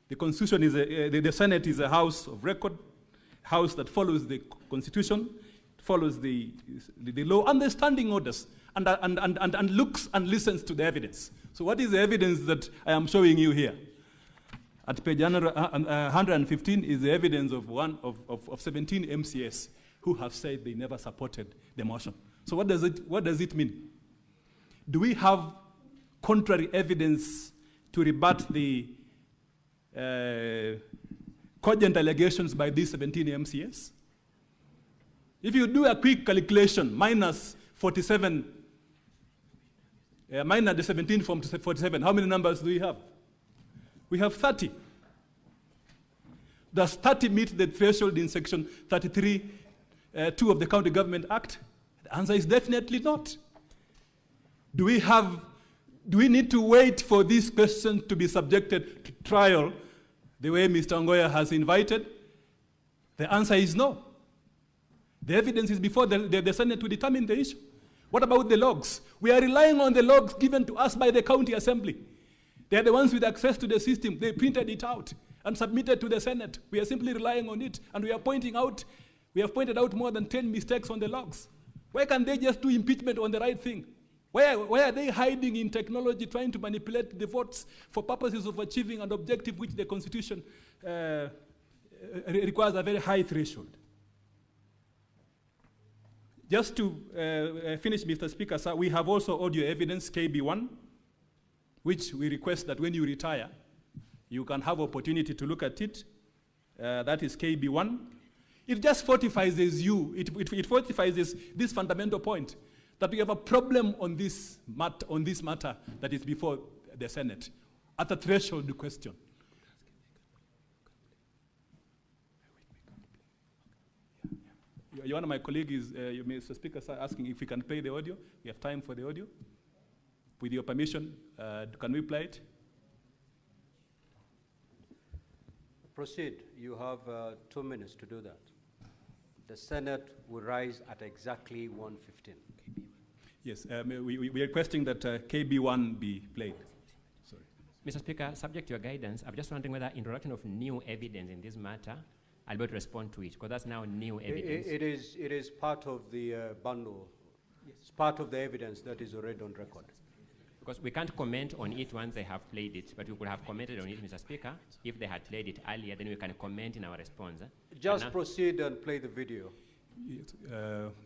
The Constitution is the Senate is a house of record, house that follows the Constitution, follows the law and the standing orders, and looks and listens to the evidence. So what is the evidence that I am showing you here? At page 115 is the evidence of 17 MCAs who have said they never supported the motion. So what does it mean? Do we have contrary evidence to rebut the cogent allegations by these 17 MCAs? If you do a quick calculation, minus 47, minus the 17 from 47, how many numbers do we have? We have 30. Does 30 meet the threshold in section 33, 2 of the County Government Act? The answer is definitely not. Do we need to wait for this question to be subjected to trial the way Mr. Ongoya has invited? The answer is no. The evidence is before the Senate to determine the issue. What about the logs? We are relying on the logs given to us by the county assembly. They are the ones with access to the system. They printed it out and submitted to the Senate. We are simply relying on it, and we have pointed out more than 10 mistakes on the logs. Why can't they just do impeachment on the right thing? Why are they hiding in technology, trying to manipulate the votes for purposes of achieving an objective which the Constitution requires a very high threshold? Just to finish, Mr. Speaker, sir, we have also audio evidence, KB1, which we request that when you retire, you can have opportunity to look at it. That is KB1. It just fortifies it fortifies this fundamental point, that we have a problem on this matter that is before the Senate, at the threshold question. One of my colleagues, Mr. Speaker, sir, asking if we can play the audio. We have time for the audio. With your permission, can we play it? Proceed. You have 2 minutes to do that. The Senate will rise at exactly 1:15. Yes, we are requesting that KB1 be played. Sorry. Mr. Speaker, subject to your guidance, I'm just wondering whether introduction of new evidence in this matter, I'll be able to respond to it, because that's now new evidence. It is part of the bundle. Yes. It's part of the evidence that is already on record. Because we can't comment on it once they have played it, but we could have commented on it, Mr. Speaker. If they had played it earlier, then we can comment in our response. Just proceed and play the video. Yes,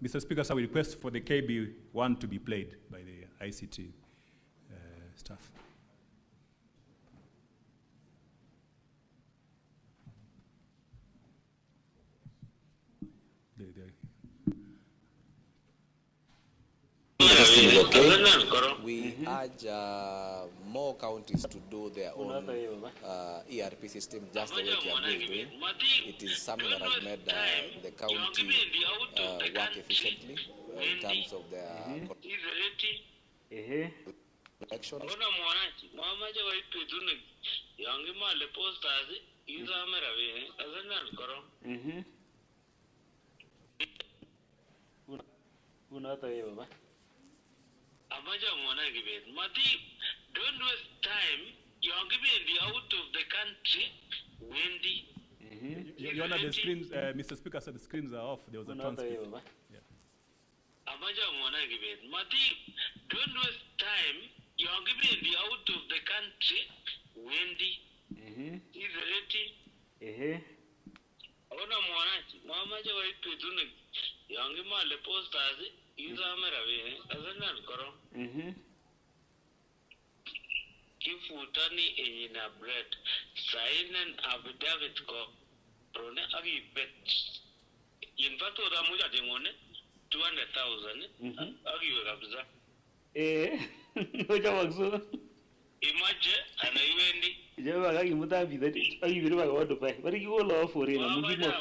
Mr. Speaker, sir, we request for the KB1 to be played by the ICT staff. We urge more counties to do their own ERP system just the way we are doing. It is something that has made the county work efficiently in terms of their elections. Don't waste time. You're giving out of the country, Wendy. Your Honor, the screens, Mr. Speaker said the screens are off. There was a transcript. Yeah. don't waste time. You're giving the out of the country, Wendy. Is ready. Ona mwanachi, mama jawa ipitune. Yangi male posters, iza merawe, azana nkoro. Kifutani ina bread. Sign an affidavit ko. Rone agi bet. In fact, ora muja dengone 200,000. Agi yogabuza. Oja wakso. Imagine ana iwendi. Jawa agi mutabi that agi biru baga wadu pai. Bari ki wolo for ina mugi mo.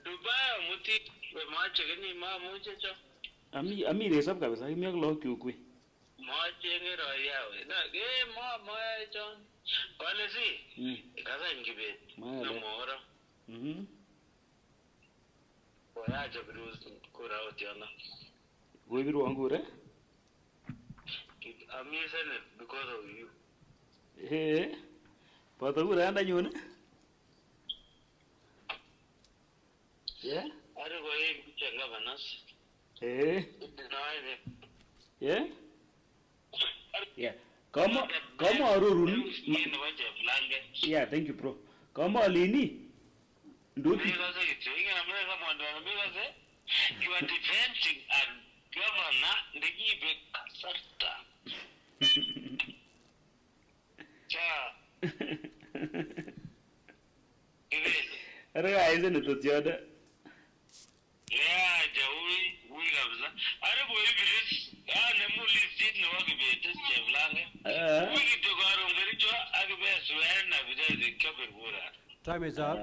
Dubai muti be mache gani ma muje cho. Ami resab kabisa agi miak lo kyukwe. Mache ngero yawe. Na ge ma cho. Policy. Kaza ngibe. Na mora. Oya jabru kura otiana. Go biru angure? I'm using it because of you. Hey, but who ran you? Yeah? I don't go in to governors. Hey? Yeah? Yeah. Come on, Rurun. Yeah, thank you, bro. Come on, Lini. Do it. You are defending a governor, the give Sarta. Isn't it the other? Yeah, Joey, we have that. I don't believe it. I'm didn't work with this Javlang. We get to go on very job. I guess when the cover. Time is up.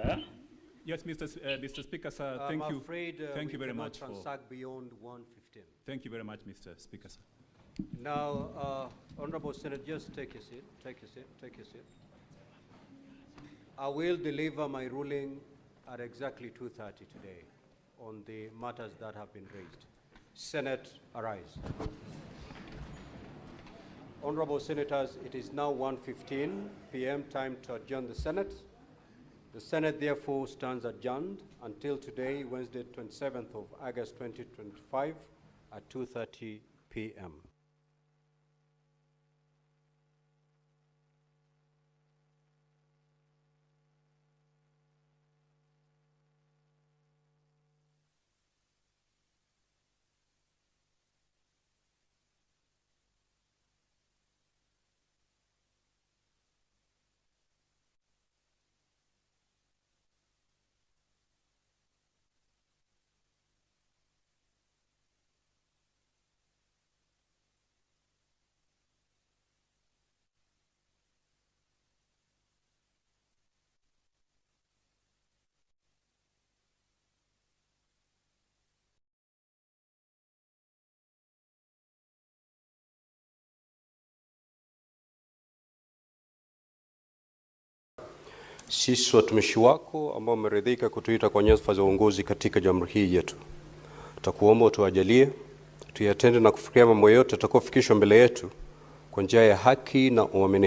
Yes, Mr. Speaker, sir. Thank you. I'm afraid thank you very much for transact beyond 1:15. Thank you very much, Mr. Speaker, sir. Now, Honorable Senate, just take a seat. Take a seat. Take a seat. I will deliver my ruling at exactly 2:30 today on the matters that have been raised. Senate, arise. Honorable Senators, it is now 1:15 p.m. time to adjourn the Senate. The Senate therefore stands adjourned until today, Wednesday, 27th of August 2025 at 2:30 p.m. Sisi watumishi wako ambao umeridhika kutuita kwa nyadhifa za uongozi katika jamhuri hii yetu, tutakuomba utuajalie tuyatende na kufikia mambo yote yatakayofikishwa mbele yetu kwa njia ya haki na uaminifu.